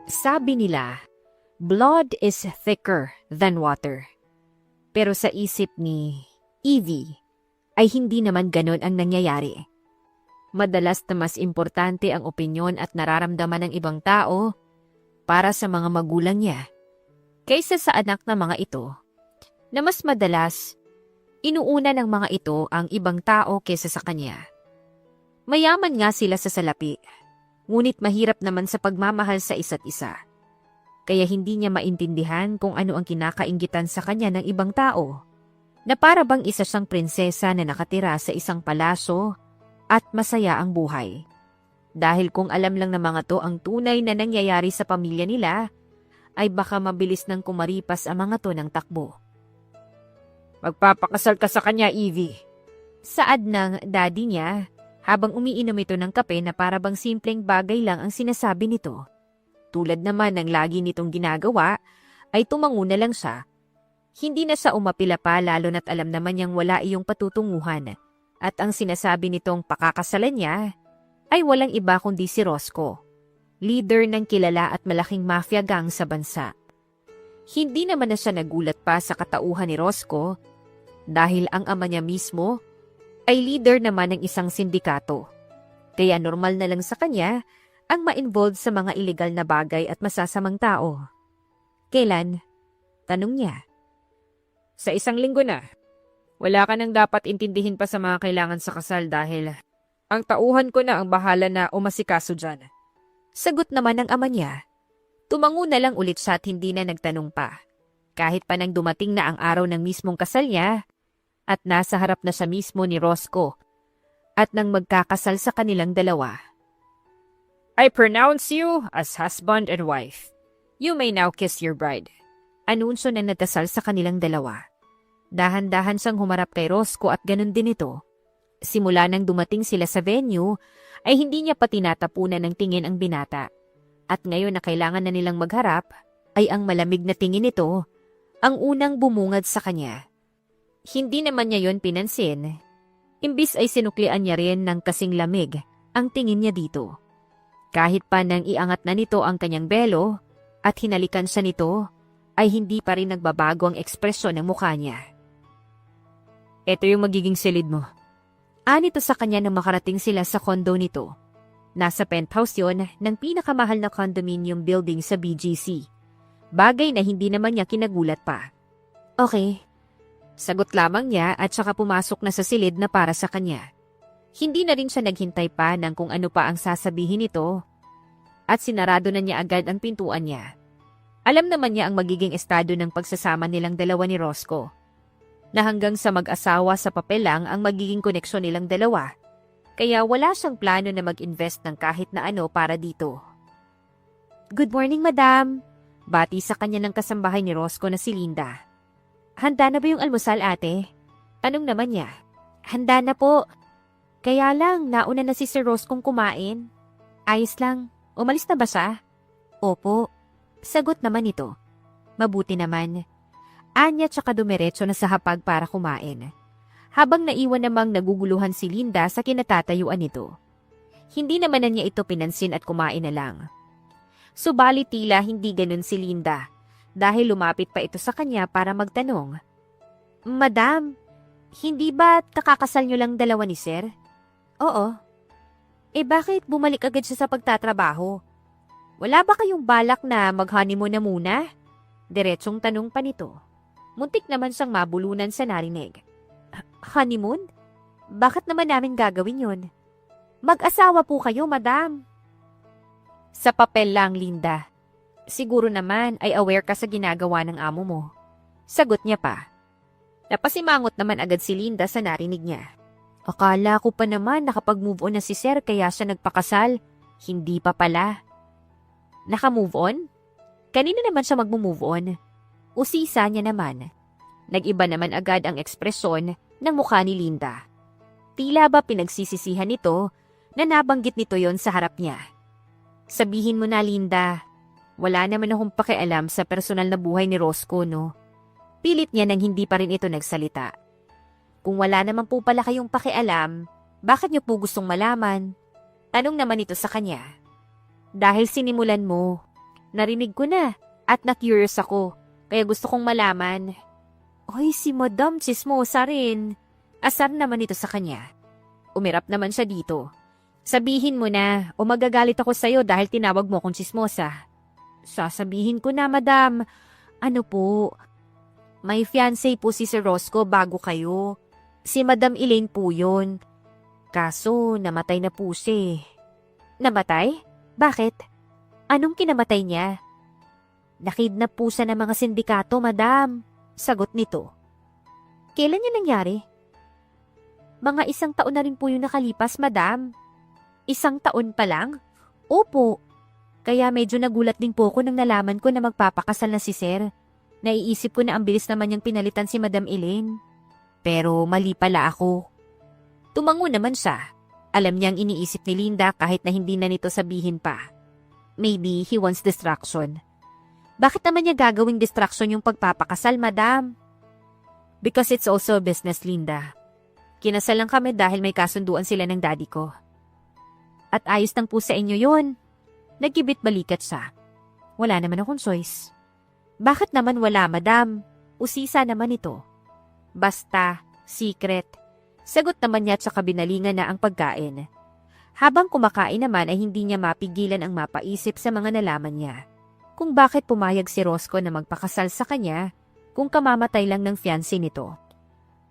Sabi nila, blood is thicker than water. Pero sa isip ni Evie, ay hindi naman ganon ang nangyayari. Madalas na mas importante ang opinyon at nararamdaman ng ibang tao para sa mga magulang niya kaysa sa anak na mga ito, na mas madalas inuuna ng mga ito ang ibang tao kaysa sa kanya. Mayaman nga sila sa salapi, ngunit mahirap naman sa pagmamahal sa isa't isa. Kaya hindi niya maintindihan kung ano ang kinakainggitan sa kanya ng ibang tao, na para bang isa siyang prinsesa na nakatira sa isang palaso at masaya ang buhay. Dahil kung alam lang ng mga to ang tunay na nangyayari sa pamilya nila, ay baka mabilis nang kumaripas ang mga to ng takbo. Magpapakasal ka sa kanya, Evie. Saad ng daddy niya, habang umiinom ito ng kape na para bang simpleng bagay lang ang sinasabi nito. Tulad naman ng lagi nitong ginagawa, ay tumango na lang siya. Hindi na siya umapila pa lalo na't alam naman niyang wala iyong patutunguhan. At ang sinasabi nitong pakakasalan niya ay walang iba kundi si Roscoe, leader ng kilala at malaking mafia gang sa bansa. Hindi naman na siya nagulat pa sa katauhan ni Roscoe dahil ang ama niya mismo ay leader naman ng isang sindikato. Kaya normal na lang sa kanya ang ma-involve sa mga illegal na bagay at masasamang tao. Kailan? Tanong niya. Sa 1 linggo na. Wala ka nang dapat intindihin pa sa mga kailangan sa kasal dahil ang tauhan ko na ang bahala na umasikaso dyan. Sagot naman ng ama niya. Tumango na lang ulit siya at hindi na nagtanong pa. Kahit pa nang dumating na ang araw ng mismong kasal niya at nasa harap na siya mismo ni Roscoe at nang magkakasal sa kanilang dalawa. I pronounce you as husband and wife. You may now kiss your bride. Anunsyo na natasal sa kanilang dalawa. Dahan-dahan siyang humarap kay Roscoe at ganun din ito. Simula nang dumating sila sa venue, ay hindi niya pa tinatapunan ng tingin ang binata. At ngayon na kailangan na nilang magharap, ay ang malamig na tingin nito ang unang bumungad sa kanya. Hindi naman niya yon pinansin. Imbis ay sinuklian niya rin ng kasing lamig ang tingin niya dito. Kahit pa nang iangat na nito ang kanyang belo at hinalikan siya nito, ay hindi pa rin nagbabago ang ekspresyon ng mukha niya. Ito yung magiging silid mo. Anito sa kanya nang makarating sila sa kondo nito. Nasa penthouse yon ng pinakamahal na condominium building sa BGC. Bagay na hindi naman niya kinagulat pa. Okay. Sagot lamang niya at saka pumasok na sa silid na para sa kanya. Hindi na rin siya naghintay pa ng kung ano pa ang sasabihin nito at sinarado na niya agad ang pintuan niya. Alam naman niya ang magiging estado ng pagsasama nilang dalawa ni Roscoe, na hanggang sa mag-asawa sa papel lang ang magiging koneksyon nilang dalawa, kaya wala siyang plano na mag-invest ng kahit na ano para dito. Good morning, madam! Bati sa kanya ng kasambahay ni Roscoe na si Linda. Handa na ba yung almusal, ate? Tanong naman niya. Handa na po. Kaya lang, nauna na si Sir Roscoe kumain. Ayos lang. Umalis na ba siya? Opo. Sagot naman ito. Mabuti naman. Anya tsaka dumiretso na sa hapag para kumain. Habang naiwan namang naguguluhan si Linda sa kinatatayuan nito. Hindi naman na niya ito pinansin at kumain na lang. Subalit tila hindi ganun si Linda dahil lumapit pa ito sa kanya para magtanong. Madam, hindi ba kakakasal niyo lang dalawa ni Sir? Oo. Bakit bumalik agad siya sa pagtatrabaho? Wala ba kayong balak na mag-honeymoon na muna? Diretsong tanong pa nito. Muntik naman siyang mabulunan sa narinig. Honeymoon? Bakit naman namin gagawin yun? Mag-asawa po kayo, madam. Sa papel lang, Linda. Siguro naman ay aware ka sa ginagawa ng amo mo. Sagot niya pa. Napasimangot naman agad si Linda sa narinig niya. Akala ko pa naman nakapag-move on na si Sir kaya siya nagpakasal. Hindi pa pala. Naka-move on? Kanina naman siya mag-move on. Usisa niya naman. Nag-iba naman agad ang ekspresyon ng mukha ni Linda. Tila ba pinagsisisihan nito na nabanggit nito yon sa harap niya. Sabihin mo na, Linda. Wala naman akong pakialam sa personal na buhay ni Roscoe, no? Pilit niya nang hindi pa rin ito nagsalita. Kung wala naman po pala kayong pakialam, bakit niyo po gustong malaman? Tanong naman ito sa kanya. Dahil sinimulan mo, Narinig ko na at na-curious ako, kaya gusto kong malaman. Hoy, si Madam Chismosa rin. Asar naman ito sa kanya. Umirap naman siya dito. Sabihin mo na o magagalit ako sa'yo dahil tinawag mo akong chismosa. Sasabihin ko na, Madam. Ano po? May fiancé po si Sir Roscoe bago kayo. Si Madam Elaine po yun. Kaso, namatay na po siya. Namatay? Bakit? Anong kinamatay niya? Nakidnap po siya ng mga sindikato, Madam. Sagot nito. Kailan niya nangyari? Mga 1 taon na rin po yung nakalipas, Madam. 1 taon pa lang? Opo. Kaya medyo nagulat din po ako nang nalaman ko na magpapakasal na si Sir. Naiisip ko na ang bilis naman niyang pinalitan si Madam Elaine. Pero mali pala ako. Tumango naman siya. Alam niyang iniisip ni Linda kahit na hindi na nito sabihin pa. Maybe he wants distraction. Bakit naman niya gagawing distraction yung pagpapakasal, Madam? Because it's also a business, Linda. Kinasal lang kami dahil may kasunduan sila ng daddy ko. At ayos lang po sa inyo yun. Nagkibit balikat siya. Wala naman akong choice. Bakit naman wala, Madam? Usisa naman ito. Basta, secret. Sagot naman niya at saka binalingan na ang pagkain. Habang kumakain naman ay hindi niya mapigilan ang mapaisip sa mga nalaman niya. Kung bakit pumayag si Roscoe na magpakasal sa kanya kung kamamatay lang ng fiancé nito.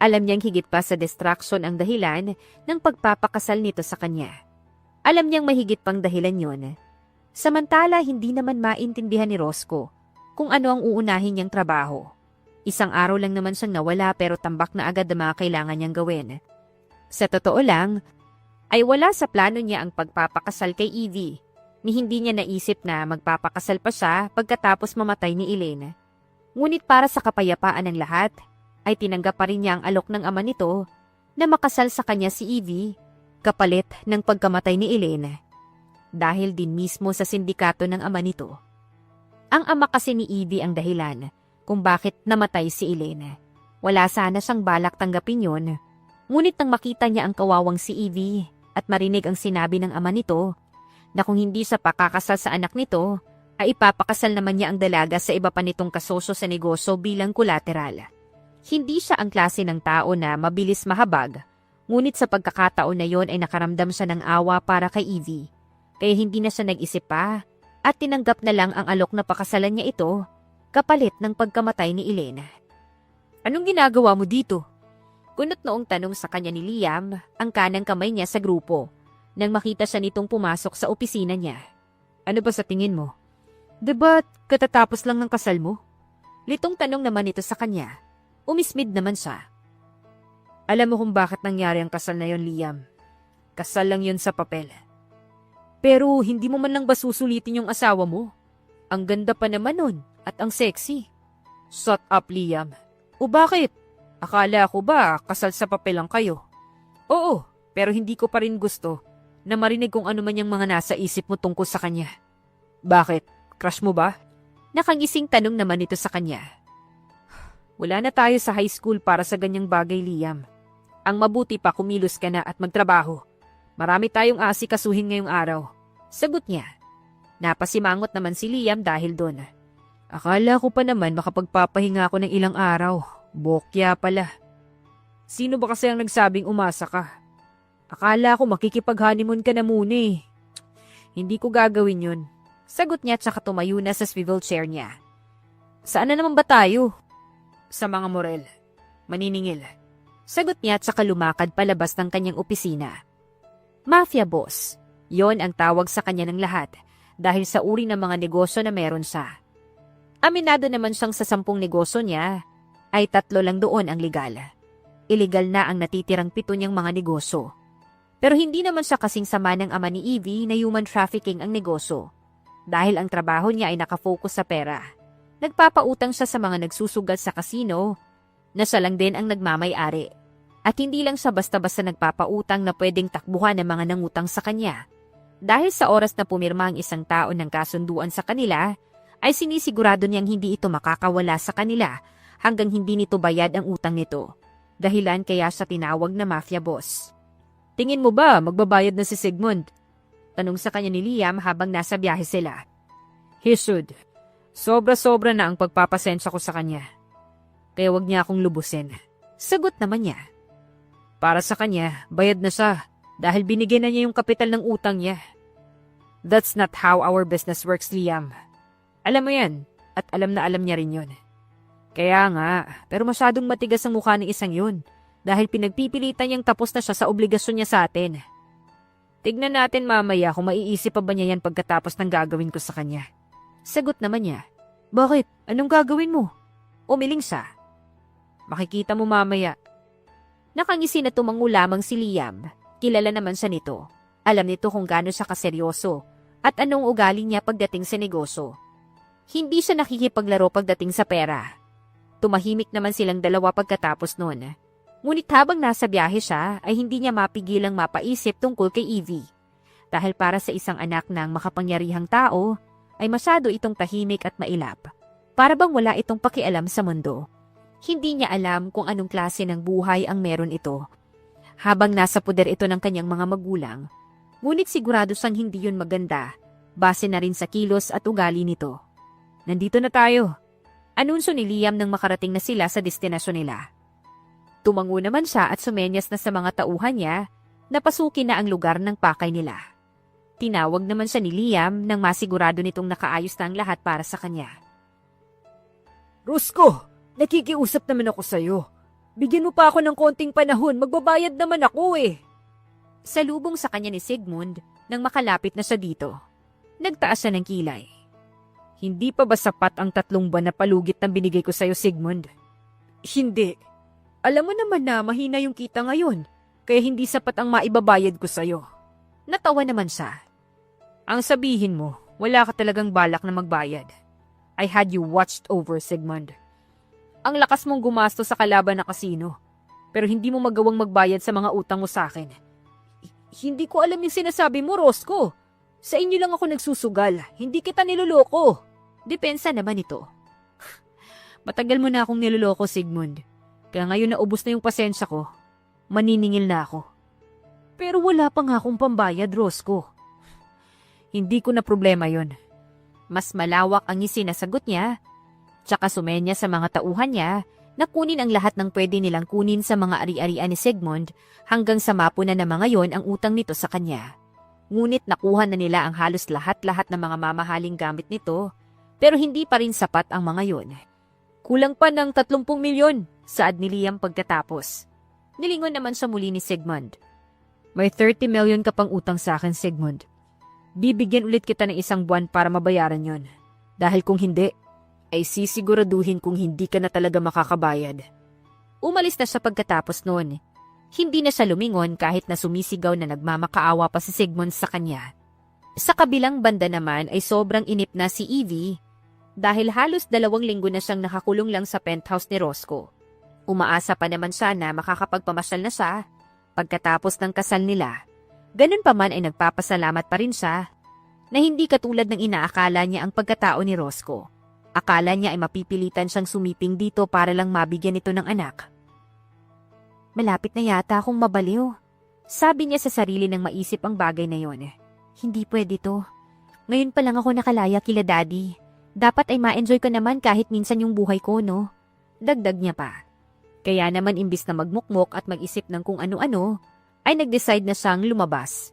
Alam niyang higit pa sa distraction ang dahilan ng pagpapakasal nito sa kanya. Alam niyang mahigit pang dahilan yon. Samantala, hindi naman maintindihan ni Roscoe kung ano ang uunahin niyang trabaho. 1 araw lang naman siyang nawala pero tambak na agad ang mga kailangan niyang gawin. Sa totoo lang, ay wala sa plano niya ang pagpapakasal kay Evie, ni hindi niya naisip na magpapakasal pa siya pagkatapos mamatay ni Elaine. Ngunit para sa kapayapaan ng lahat, ay tinanggap pa rin niya ang alok ng ama nito na makasal sa kanya si Evie, kapalit ng pagkamatay ni Elaine. Dahil din mismo sa sindikato ng ama nito. Ang ama kasi ni Evie ang dahilan kung bakit namatay si Elaine. Wala sana siyang balak tanggapin yun. Ngunit nang makita niya ang kawawang si Evie at marinig ang sinabi ng ama nito na kung hindi siya pakakasal sa anak nito, ay ipapakasal naman niya ang dalaga sa iba pa nitong kasosyo sa negosyo bilang collateral. Hindi siya ang klase ng tao na mabilis mahabag, ngunit sa pagkakataon na yon ay nakaramdam siya ng awa para kay Evie. Kaya hindi na siya nag-isip pa at tinanggap na lang ang alok na pakasalan niya ito kapalit ng pagkamatay ni Elaine. Anong ginagawa mo dito? Kunot noong tanong sa kanya ni Liam ang kanang kamay niya sa grupo nang makita siya nitong pumasok sa opisina niya. Ano ba sa tingin mo? Diba katatapos lang ng kasal mo? Litong tanong naman ito sa kanya. Umismid naman siya. Alam mo kung bakit nangyari ang kasal na yon, Liam. Kasal lang yun sa papel. Pero hindi mo man lang ba susulitin yung asawa mo? Ang ganda pa naman nun at ang sexy. Shut up, Liam. O bakit? Akala ko ba kasal sa papel lang kayo? Oo, pero hindi ko pa rin gusto na marinig kung ano man yung mga nasa isip mo tungkol sa kanya. Bakit? Crush mo ba? Nakangising tanong naman ito sa kanya. Wala na tayo sa high school para sa ganyang bagay, Liam. Ang mabuti pa kumilos ka na at magtrabaho. Marami tayong asikasuhin ngayong araw. Sagot niya. Napasimangot naman si Liam dahil doon. Akala ko pa naman makapagpapahinga ako ng ilang araw. Bokya pala. Sino ba kasi ang nagsabing umasa ka? Akala ko makikipag-honeymoon ka na muna eh. Hindi ko gagawin yun. Sagot niya at saka tumayo na sa swivel chair niya. Saan na naman ba tayo? Sa mga Morel. Maniningil. Sagot niya at saka lumakad palabas ng kanyang opisina. Mafia boss. Yon ang tawag sa kanya ng lahat dahil sa uri ng mga negosyo na meron siya. Aminado naman siyang sa 10 negosyo niya ay 3 lang doon ang legal. Illegal na ang natitirang 7 niyang mga negosyo. Pero hindi naman siya kasing sama ng ama ni Evie na human trafficking ang negosyo. Dahil ang trabaho niya ay nakafocus sa pera. Nagpapautang siya sa mga nagsusugal sa kasino na siya lang din ang nagmamay-ari. At hindi lang siya basta-basta nagpapautang na pwedeng takbuhan ng mga nangutang sa kanya. Dahil sa oras na pumirma ang isang tao ng kasunduan sa kanila, ay sinisigurado niyang hindi ito makakawala sa kanila hanggang hindi nito bayad ang utang nito. Dahilan kaya siya tinawag na mafia boss. Tingin mo ba magbabayad na si Sigmund? Tanong sa kanya ni Liam habang nasa biyahe sila. He should. Sobra-sobra na ang pagpapasensya ko sa kanya. Kaya wag niya akong lubusin. Sagot naman niya. Para sa kanya, bayad na siya dahil binigyan na niya yung kapital ng utang niya. That's not how our business works, Liam. Alam mo yan, at alam na alam niya rin yun. Kaya nga, pero masyadong matigas ang mukha ng isang yun dahil pinagpipilitan niyang tapos na siya sa obligasyon niya sa atin. Tignan natin mamaya kung maiisip pa ba niya yan pagkatapos ng gagawin ko sa kanya. Sagot naman niya. Bakit? Anong gagawin mo? Umiling siya. Makikita mo mamaya. Nakangisi na tumango lamang si Liam. Kilala naman siya nito. Alam nito kung gaano siya kaseryoso at anong ugali niya pagdating sa negosyo. Hindi siya nakikipaglaro pagdating sa pera. Tumahimik naman silang dalawa pagkatapos noon. Ngunit habang nasa biyahe siya ay hindi niya mapigilang mapaisip tungkol kay Evie. Dahil para sa isang anak ng makapangyarihang tao, ay masyado itong tahimik at mailap. Para bang wala itong pakialam sa mundo. Hindi niya alam kung anong klase ng buhay ang meron ito. Habang nasa puder ito ng kanyang mga magulang, ngunit sigurado siyang hindi yun maganda, base na rin sa kilos at ugali nito. Nandito na tayo. Anunsyo ni Liam nang makarating na sila sa destinasyon nila. Tumango naman siya at sumenyas na sa mga tauhan niya na pasukin na ang lugar ng pakay nila. Tinawag naman siya ni Liam nang masigurado nitong nakaayos na ang lahat para sa kanya. Roscoe, nakikiusap naman ako sa'yo. Bigyan mo pa ako ng konting panahon, magbabayad naman ako eh. Salubong sa kanya ni Sigmund nang makalapit na siya dito. Nagtaas siya ng kilay. Hindi pa ba sapat ang 3 buwan na palugit na binigay ko sa'yo, Sigmund? Hindi. Alam mo naman na mahina yung kita ngayon, kaya hindi sapat ang maibabayad ko sa'yo. Natawa naman siya. Ang sabihin mo, wala ka talagang balak na magbayad. I had you watched over, Sigmund. Ang lakas mong gumasto sa kalaban na kasino, pero hindi mo magawang magbayad sa mga utang mo sa akin. Hindi ko alam yung sinasabi mo, Roscoe. Sa inyo lang ako nagsusugal, hindi kita niloloko. Depensa naman ito. Matagal mo na akong niloloko, Sigmund. Kaya ngayon na ubos na yung pasensya ko, maniningil na ako. Pero wala pa nga akong pambayad, Roscoe. Hindi ko na problema yon. Mas malawak ang isinasagot niya, tsaka sumenya sa mga tauhan niya na kunin ang lahat ng pwede nilang kunin sa mga ari-arian ni Sigmund hanggang sa mapunan na mga yon ang utang nito sa kanya. Ngunit nakuha na nila ang halos lahat-lahat ng mga mamahaling gamit nito, pero hindi pa rin sapat ang mga yon. Kulang pa ng 30 milyon, saad ni Liam pagkatapos. Nilingon naman siya muli ni Sigmund. May 30 million ka pang utang sa akin, Sigmund. Bibigyan ulit kita ng 1 buwan para mabayaran yon. Dahil kung hindi, ay sisiguraduhin kung hindi ka na talaga makakabayad. Umalis na siya pagkatapos noon. Hindi na siya lumingon kahit na sumisigaw na nagmamakaawa pa si Sigmund sa kanya. Sa kabilang banda naman ay sobrang inip na si Evie dahil halos 2 linggo na siyang nakakulong lang sa penthouse ni Roscoe. Umaasa pa naman siya na makakapagpamasyal na siya pagkatapos ng kasal nila. Ganun pa man ay nagpapasalamat pa rin siya na hindi katulad ng inaakala niya ang pagkatao ni Roscoe. Akala niya ay mapipilitan siyang sumiping dito para lang mabigyan ito ng anak. Malapit na yata akong mabaliw. Sabi niya sa sarili nang maisip ang bagay na yon. Hindi pwede to. Ngayon pa lang ako nakalaya kila Daddy. Dapat ay ma-enjoy ko naman kahit minsan yung buhay ko, no? Dagdag niya pa. Kaya naman imbis na magmukmok at mag-isip ng kung ano-ano, ay nag-decide na siyang lumabas.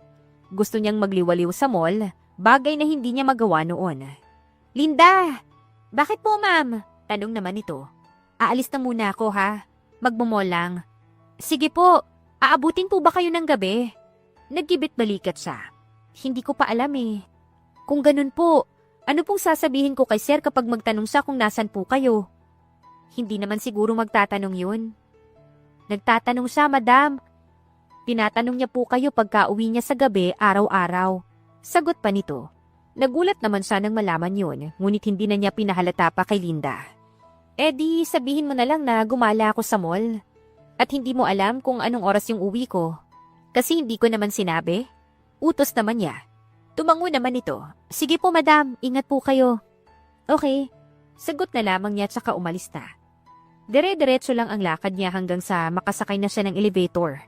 Gusto niyang magliwaliw sa mall, bagay na hindi niya magawa noon. Linda! Bakit po, ma'am? Tanong naman ito. Aalis na muna ako, ha? Magmumall lang. Sige po, aabutin po ba kayo ng gabi? Nagkibit balikat siya. Hindi ko pa alam eh. Kung ganun po, ano pong sasabihin ko kay sir kapag magtanong siya kung nasan po kayo? Hindi naman siguro magtatanong yun. Nagtatanong siya, madam. Tinatanong niya po kayo pagka uwi niya sa gabi araw-araw. Sagot pa nito. Nagulat naman siya nang malaman yun, ngunit hindi na niya pinahalata pa kay Linda. Di sabihin mo na lang na gumala ako sa mall. At hindi mo alam kung anong oras yung uwi ko. Kasi hindi ko naman sinabi. Utos naman niya. Tumango naman ito. Sige po madam, ingat po kayo. Okay. Sagot na lamang niya tsaka umalis na. Dire-diretso lang ang lakad niya hanggang sa makasakay na siya ng elevator.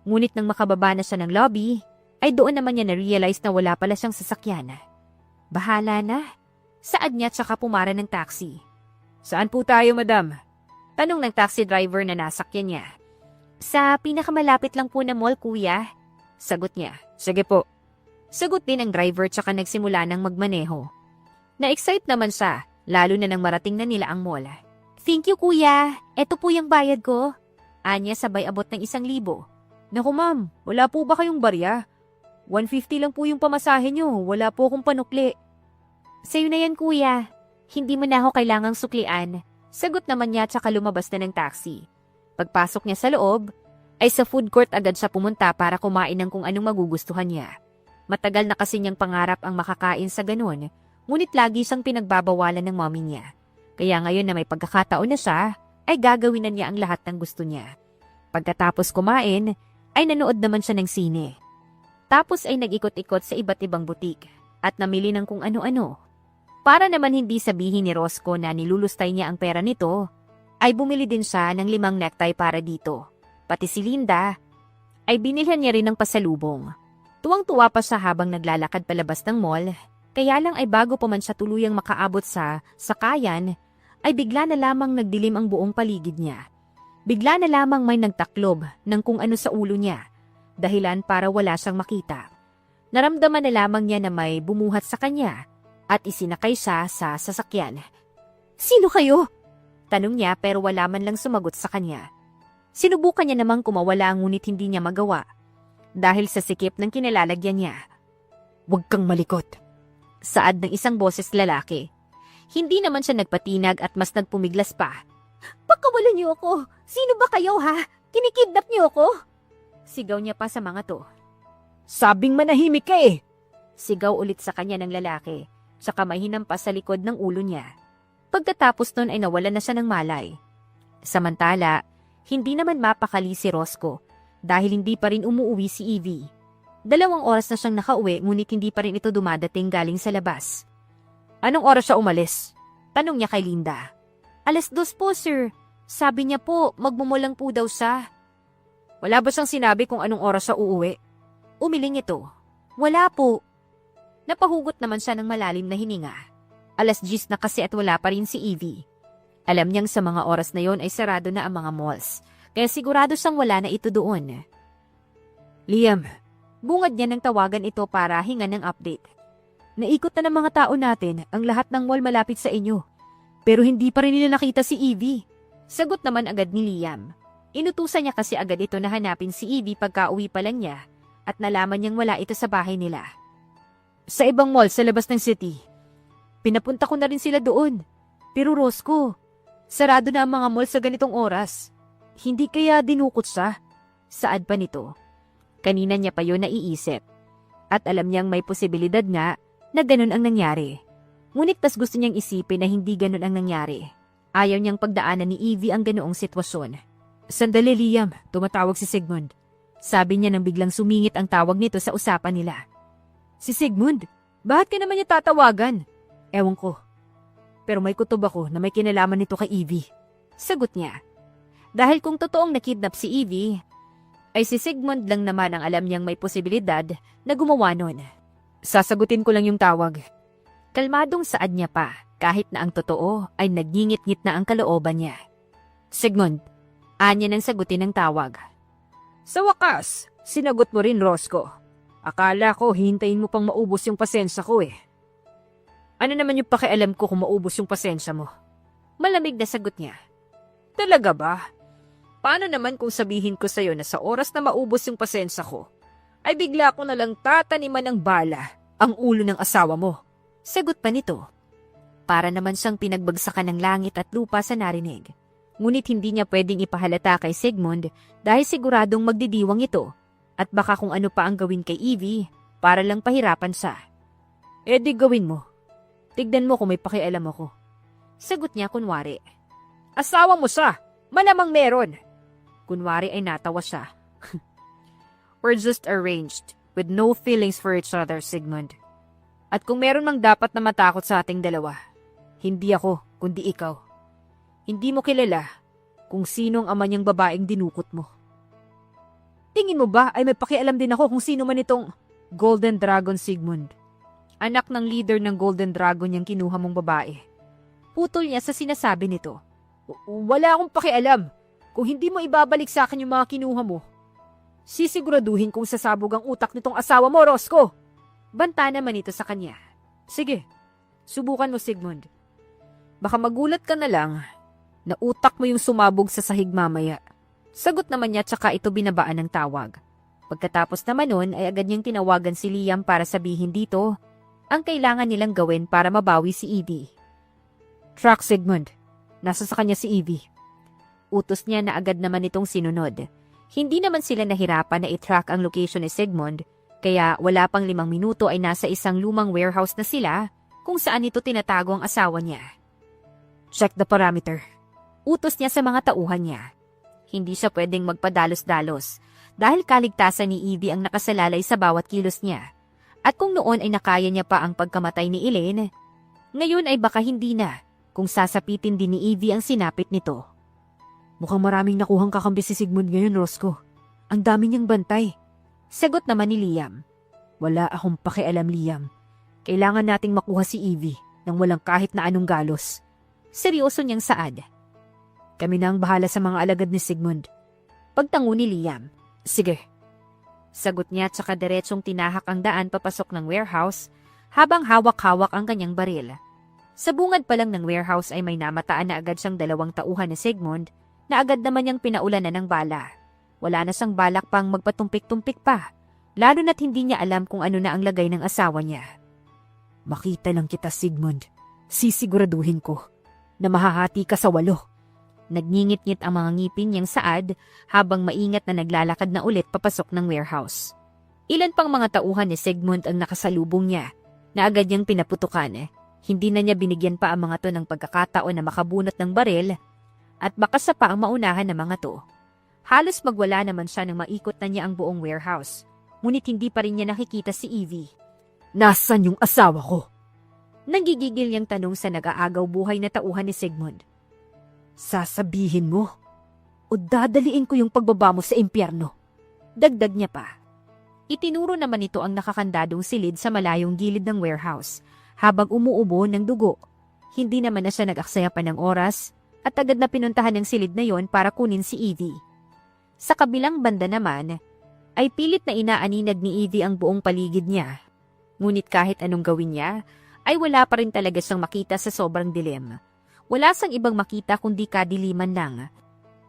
Ngunit nang makababa na siya ng lobby, ay doon naman niya na-realize na wala pala siyang sasakyan. Bahala na. Saad niya tsaka pumara ng taxi. Saan po tayo, madam? Tanong ng taxi driver na nasakyan niya. Sa pinakamalapit lang po na mall, kuya. Sagot niya. Sige po. Sagot din ang driver tsaka nagsimula ng magmaneho. Na-excite naman siya, lalo na nang marating na nila ang mall. Thank you, kuya. Eto po yung bayad ko. Anya sabay abot ng 1,000. Naku ma'am, wala po ba kayong barya? 150 lang po yung pamasahe nyo, wala po akong panukli. Sa'yo na yan, kuya. Hindi mo na ako kailangang suklian. Sagot naman niya tsaka lumabas na ng taxi. Pagpasok niya sa loob, ay sa food court agad siya pumunta para kumain ng kung anong magugustuhan niya. Matagal na kasi niyang pangarap ang makakain sa ganun, ngunit lagi siyang pinagbabawalan ng mommy niya. Kaya ngayon na may pagkakataon na siya, ay gagawin na niya ang lahat ng gusto niya. Pagkatapos kumain, ay nanood naman siya ng sine. Tapos ay nag-ikot-ikot sa iba't ibang butik at namili ng kung ano-ano. Para naman hindi sabihin ni Roscoe na nilulustay niya ang pera nito, ay bumili din siya ng 5 necktie para dito. Pati si Linda, ay binilhan niya rin ng pasalubong. Tuwang-tuwa pa siya habang naglalakad palabas ng mall, kaya lang ay bago pa man siya tuluyang makaabot sa sakayan, ay bigla na lamang nagdilim ang buong paligid niya. Bigla na lamang may nagtaklob ng kung ano sa ulo niya, dahilan para wala siyang makita. Naramdaman na lamang niya na may bumuhat sa kanya at isinakay siya sa sasakyan. Sino kayo? Tanong niya pero wala man lang sumagot sa kanya. Sinubukan niya namang kumawala ngunit hindi niya magawa dahil sa sikip ng kinalalagyan niya. Huwag kang malikot. Saad ng isang boses lalaki. Hindi naman siya nagpatinag at mas nagpumiglas pa. Pagkawalan niyo ako! Sino ba kayo ha? Kinikidnap niyo ako? Sigaw niya pa sa mga to. Sabing manahimik ka eh! Sigaw ulit sa kanya ng lalaki, saka may hinampas sa likod ng ulo niya. Pagkatapos nun ay nawalan na siya ng malay. Samantala, hindi naman mapakali si Roscoe dahil hindi pa rin umuwi si Evie. 2 oras na siyang nakauwi ngunit hindi pa rin ito dumadating galing sa labas. Anong oras siya umalis? Tanong niya kay Linda. 2:00 po, sir. Sabi niya po, magmumulang po daw siya. Wala ba siyang sinabi kung anong oras siya uuwi? Umiling ito. Wala po. Napahugot naman siya ng malalim na hininga. 10:00 na kasi at wala pa rin si Evie. Alam niyang sa mga oras na yon ay sarado na ang mga malls, kaya sigurado siyang wala na ito doon. Liam, bungad niya ng tawagan ito para hingan ng update. Naikot na ng mga tao natin ang lahat ng mall malapit sa inyo. Pero hindi pa rin nila nakita si Evie. Sagot naman agad ni Liam. Inutusan niya kasi agad ito na hanapin si Evie pagka-uwi pa lang niya at nalaman niyang wala ito sa bahay nila. Sa ibang mall sa labas ng city. Pinapunta ko na rin sila doon. Pero Roscoe, sarado na ang mga mall sa ganitong oras. Hindi kaya dinukot siya? Saad pa nito. Kanina niya pa yun naiisip. At alam niyang may posibilidad nga na ganun ang nangyari. Ngunit tas gusto niyang isipin na hindi ganun ang nangyari. Ayaw niyang pagdaanan ni Evie ang ganoong sitwasyon. Sandali, Liam, tumatawag si Sigmund. Sabi niya nang biglang sumingit ang tawag nito sa usapan nila. Si Sigmund? Bakit ka naman niya tatawagan? Ewan ko. Pero may kutob ako na may kinalaman nito kay Evie. Sagot niya. Dahil kung totoong nakidnap si Evie, ay si Sigmund lang naman ang alam niyang may posibilidad na gumawa nun. Sasagutin ko lang yung tawag. Kalmadong saad niya pa, kahit na ang totoo ay nagngingit-ngit na ang kalooban niya. Sigmund, anya nang sagutin ang tawag. Sa wakas, sinagot mo rin, Roscoe. Akala ko hintayin mo pang maubos yung pasensya ko eh. Ano naman yung pakialam ko kung maubos yung pasensya mo? Malamig na sagot niya. Talaga ba? Paano naman kung sabihin ko sa'yo na sa oras na maubos yung pasensya ko, ay bigla ko na lang tataniman ng bala ang ulo ng asawa mo? Sagot pa nito. Para naman siyang pinagbagsakan ng langit at lupa sa narinig. Ngunit hindi niya pwedeng ipahalata kay Sigmund dahil siguradong magdidiwang ito at baka kung ano pa ang gawin kay Evie para lang pahirapan siya. Eh di gawin mo. Tignan mo kung may pakialam ako. Sagot niya kunwari. Asawa mo siya! Malamang meron! Kunwari ay natawa siya. We're just arranged with no feelings for each other, Sigmund. At kung meron mang dapat na matakot sa ating dalawa, hindi ako, kundi ikaw. Hindi mo kilala kung sino ang ama niyang babaeng dinukot mo. Tingin mo ba ay may pakialam din ako kung sino man itong Golden Dragon, Sigmund? Anak ng leader ng Golden Dragon yung kinuha mong babae. Putol niya sa sinasabi nito. Wala akong pakialam. Kung hindi mo ibabalik sa akin yung mga kinuha mo, sisiguraduhin kong sasabog ang utak nitong asawa mo, Roscoe. Banta naman ito sa kanya. Sige, subukan mo, Sigmund. Baka magulat ka na lang na utak mo yung sumabog sa sahig mamaya. Sagot naman niya tsaka ito binabaan ng tawag. Pagkatapos naman nun ay agad niyang tinawagan si Liam para sabihin dito ang kailangan nilang gawin para mabawi si Evie. Track, Sigmund. Nasa sa kanya si Evie. Utos niya na agad naman itong sinunod. Hindi naman sila nahirapan na i-track ang location ni Sigmund, kaya wala pang 5 minuto ay nasa isang lumang warehouse na sila kung saan ito tinatago ang asawa niya. Check the parameter. Utos niya sa mga tauhan niya. Hindi siya pwedeng magpadalos-dalos dahil kaligtasan ni Evie ang nakasalalay sa bawat kilos niya. At kung noon ay nakaya niya pa ang pagkamatay ni Elaine, ngayon ay baka hindi na kung sasapitin din ni Evie ang sinapit nito. Mukhang maraming nakuhang kakampi si Sigmund ngayon, Roscoe. Ang dami niyang bantay. Sagot naman ni Liam. Wala akong pakialam, Liam. Kailangan nating makuha si Evie nang walang kahit na anong galos. Seryoso niyang saad. Kami na ang bahala sa mga alagad ni Sigmund. Pagtango ni Liam. Sige. Sagot niya tsaka diretsong tinahak ang daan papasok ng warehouse habang hawak-hawak ang kanyang baril. Sa bungad pa lang ng warehouse ay may namataan na agad siyang 2 tauhan ni Sigmund na agad naman niyang pinaulanan ng bala. Wala na siyang balak pang magpatumpik-tumpik pa, lalo na't hindi niya alam kung ano na ang lagay ng asawa niya. Makita lang kita, Sigmund. Sisiguraduhin ko na mahahati ka sa 8. Nagngingit-ngit ang mga ngipin niyang saad habang maingat na naglalakad na ulit papasok ng warehouse. Ilan pang mga tauhan ni Sigmund ang nakasalubong niya na agad niyang pinaputukan. Hindi na niya binigyan pa ang mga to ng pagkakataon na makabunot ng baril at baka sa pa ang maunahan ng mga to. Halos magwala naman siya nang maikot na niya ang buong warehouse, ngunit hindi pa rin niya nakikita si Evie. Nasaan yung asawa ko? Nanggigigil niyang tanong sa nag-aagaw buhay na tauhan ni Sigmund. Sasabihin mo o dadaliin ko yung pagbaba mo sa impyerno? Dagdag niya pa. Itinuro naman ito ang nakakandadong silid sa malayong gilid ng warehouse habang umuubo ng dugo. Hindi naman na siya nag-aksaya pa ng oras at agad na pinuntahan ng silid na yon para kunin si Evie. Sa kabilang banda naman, ay pilit na inaaninag ni Evie ang buong paligid niya. Ngunit kahit anong gawin niya, ay wala pa rin talaga siyang makita sa sobrang dilim. Wala siyang ibang makita kundi kadiliman lang.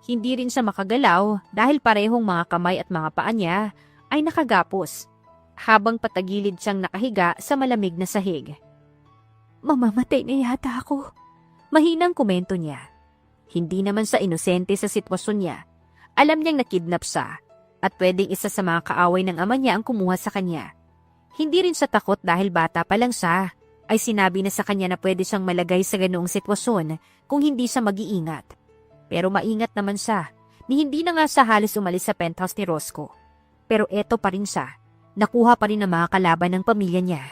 Hindi rin siya makagalaw dahil parehong mga kamay at mga paa niya ay nakagapos, habang patagilid siyang nakahiga sa malamig na sahig. Mamamatay na yata ako. Mahinang komento niya. Hindi naman siya inosente sa sitwasyon niya. Alam niyang nakidnap siya at pwedeng isa sa mga kaaway ng ama niya ang kumuha sa kanya. Hindi rin siya takot dahil bata pa lang siya, ay sinabi na sa kanya na pwede siyang malagay sa ganoong sitwasyon kung hindi siya mag-iingat. Pero maingat naman siya, ni hindi na nga siya halos umalis sa penthouse ni Roscoe. Pero eto pa rin siya, nakuha pa rin ang mga kalaban ng pamilya niya.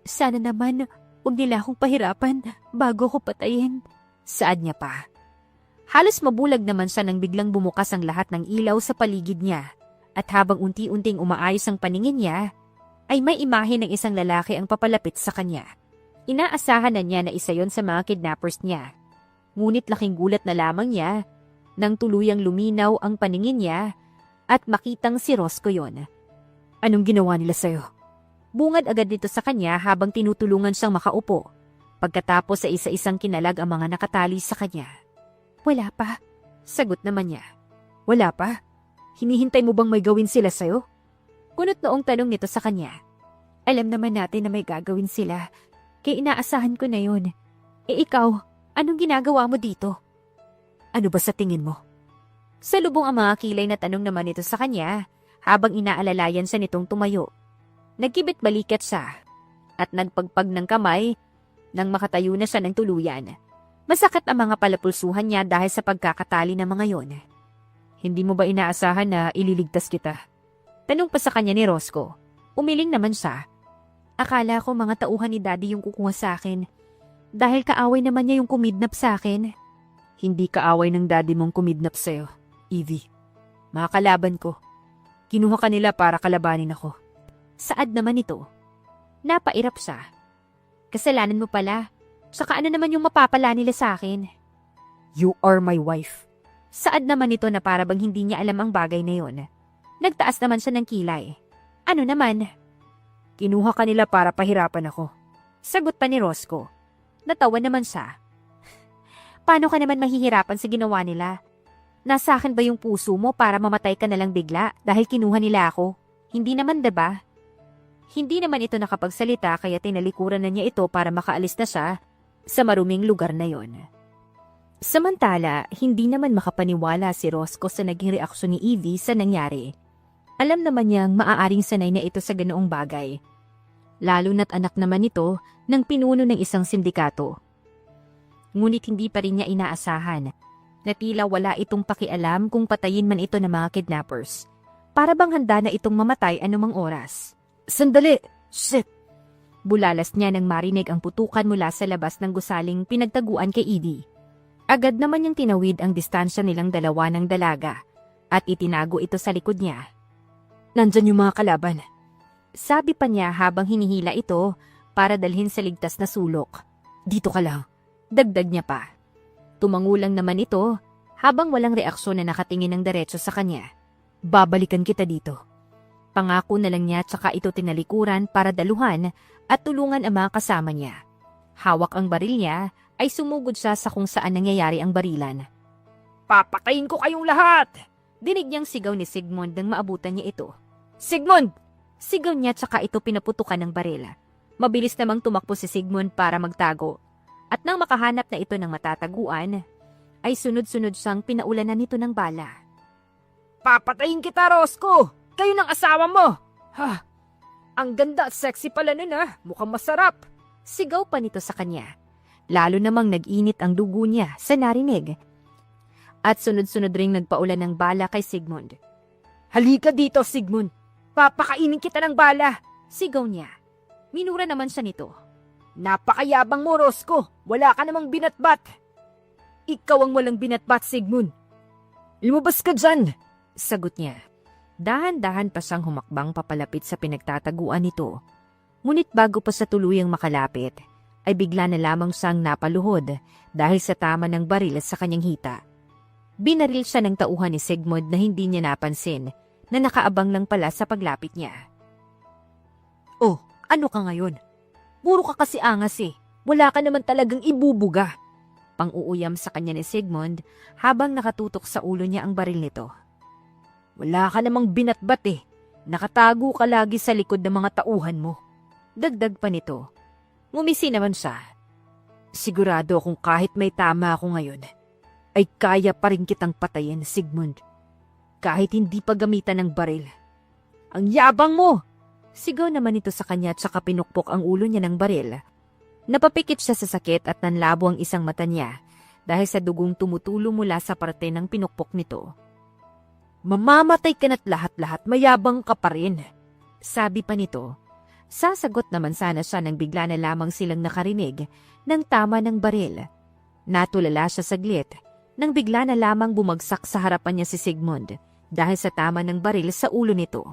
Sana naman, huwag nila akong pahirapan bago ko patayin. Saad niya pa. Halos mabulag naman siya nang biglang bumukas ang lahat ng ilaw sa paligid niya at habang unti-unting umaayos ang paningin niya, ay may imahe ng isang lalaki ang papalapit sa kanya. Inaasahan na niya na isa yon sa mga kidnappers niya. Ngunit laking gulat na lamang niya nang tuluyang luminaw ang paningin niya at makitang si Roscoe yon. Anong ginawa nila sa'yo? Bungad agad nito sa kanya habang tinutulungan siyang makaupo. Pagkatapos sa isa-isang kinalag ang mga nakatali sa kanya. Wala pa. Sagot naman niya. Wala pa? Hinihintay mo bang may gawin sila sa'yo? Kunot noong tanong nito sa kanya. Alam naman natin na may gagawin sila. Kaya inaasahan ko na yun. Ikaw, anong ginagawa mo dito? Ano ba sa tingin mo? Sa lubong ang mga kilay na tanong naman ito sa kanya habang inaalalayan siya nitong tumayo. Nagkibit balikat siya at nagpagpag ng kamay nang makatayo na siya ng tuluyan. Masakit ang mga palapulsuhan niya dahil sa pagkakatali ng mga yon. Hindi mo ba inaasahan na ililigtas kita? Tanong pa sa kanya ni Roscoe. Umiling naman siya. Akala ko mga tauhan ni Daddy yung kukuha sa akin. Dahil kaaway naman niya yung kumidnap sa akin. Hindi kaaway ng Daddy mong kumidnap sa'yo, Evie. Mga kalaban ko. Kinuha ka nila para kalabanin ako. Saad naman ito. Napairap siya. Kasalanan mo pala. Saka ano naman yung mapapala nila sa akin? You are my wife. Saad naman ito na para bang hindi niya alam ang bagay na yon. Nagtaas naman siya ng kilay. Ano naman? Kinuha ka nila para pahirapan ako. Sagot pa ni Roscoe. Natawa naman siya. Paano ka naman mahihirapan sa ginawa nila? Nasa akin ba yung puso mo para mamatay ka na lang bigla dahil kinuha nila ako? Hindi naman, diba? Hindi naman ito nakapagsalita kaya tinalikuran na niya ito para makaalis na siya sa maruming lugar na yon. Samantala, hindi naman makapaniwala si Roscoe sa naging reaksyon ni Evie sa nangyari. Alam naman niyang maaaring sanay na ito sa ganoong bagay. Lalo na't anak naman ito ng pinuno ng isang sindikato. Ngunit hindi pa rin niya inaasahan na tila wala itong pakialam kung patayin man ito ng mga kidnappers. Para bang handa na itong mamatay anumang oras. Sandali! Shit! Bulalas niya nang marinig ang putukan mula sa labas ng gusaling pinagtaguan kay Evie. Agad naman niyang tinawid ang distansya nilang dalawa ng dalaga at itinago ito sa likod niya. Nandyan yung mga kalaban. Sabi pa niya habang hinihila ito para dalhin sa ligtas na sulok. Dito ka lang. Dagdag niya pa. Tumangulang naman ito habang walang reaksyon na nakatingin ng diretso sa kanya. Babalikan kita dito. Pangako na lang niya tsaka ito tinalikuran para daluhan at tulungan ang mga kasama niya. Hawak ang baril niya ay sumugod siya sa kung saan nangyayari ang barilan. Papatayin ko kayong lahat! Dinig niyang sigaw ni Sigmund nang maabutan niya ito. Sigmund! Sigaw niya tsaka ito pinaputukan ng baril. Mabilis namang tumakbo si Sigmund para magtago. At nang makahanap na ito ng matataguan, ay sunod-sunod siyang pinaulanan nito ng bala. Papatayin kita, Roscoe! Kayo ng asawa mo! Ha! Ang ganda at sexy pala nun ha! Mukhang masarap! Sigaw pa nito sa kanya. Lalo namang nag-init ang dugo niya sa narinig. At sunod-sunod ring nagpaulan ng bala kay Sigmund. Halika dito, Sigmund! Papakainin kita ng bala! Sigaw niya. Minura naman siya nito. Napakayabang mo, Roscoe! Wala ka namang binatbat! Ikaw ang walang binatbat, Sigmund! Lumabas ka dyan! Sagot niya. Dahan-dahan pa siyang humakbang papalapit sa pinagtataguan nito. Ngunit bago pa sa tuluyang makalapit, ay bigla na lamang siyang napaluhod dahil sa tama ng baril sa kanyang hita. Binaril siya ng tauhan ni Sigmund na hindi niya napansin na nakaabang lang pala sa paglapit niya. Oh, ano ka ngayon? Puro ka kasi angas eh. Wala ka naman talagang ibubuga. Pang-uuyam sa kanya ni Sigmund habang nakatutok sa ulo niya ang baril nito. Wala ka namang binatbat eh. Nakatago ka lagi sa likod ng mga tauhan mo. Dagdag pa nito. Ngumisi naman siya. Sigurado kung kahit may tama ako ngayon, ay kaya pa rin kitang patayin, Sigmund. Kahit hindi pa gamitan ng baril. Ang yabang mo! Sigaw naman ito sa kanya at saka pinukpok ang ulo niya ng baril. Napapikit siya sa sakit at nanlabo ang isang mata niya dahil sa dugong tumutulo mula sa parte ng pinukpok nito. Mamamatay ka na't lahat-lahat, mayabang ka pa rin. Sabi pa nito. Sasagot naman sana siya nang bigla na lamang silang nakarinig ng tama ng baril. Natulala siya saglit nang bigla na lamang bumagsak sa harapan niya si Sigmund dahil sa tama ng baril sa ulo nito.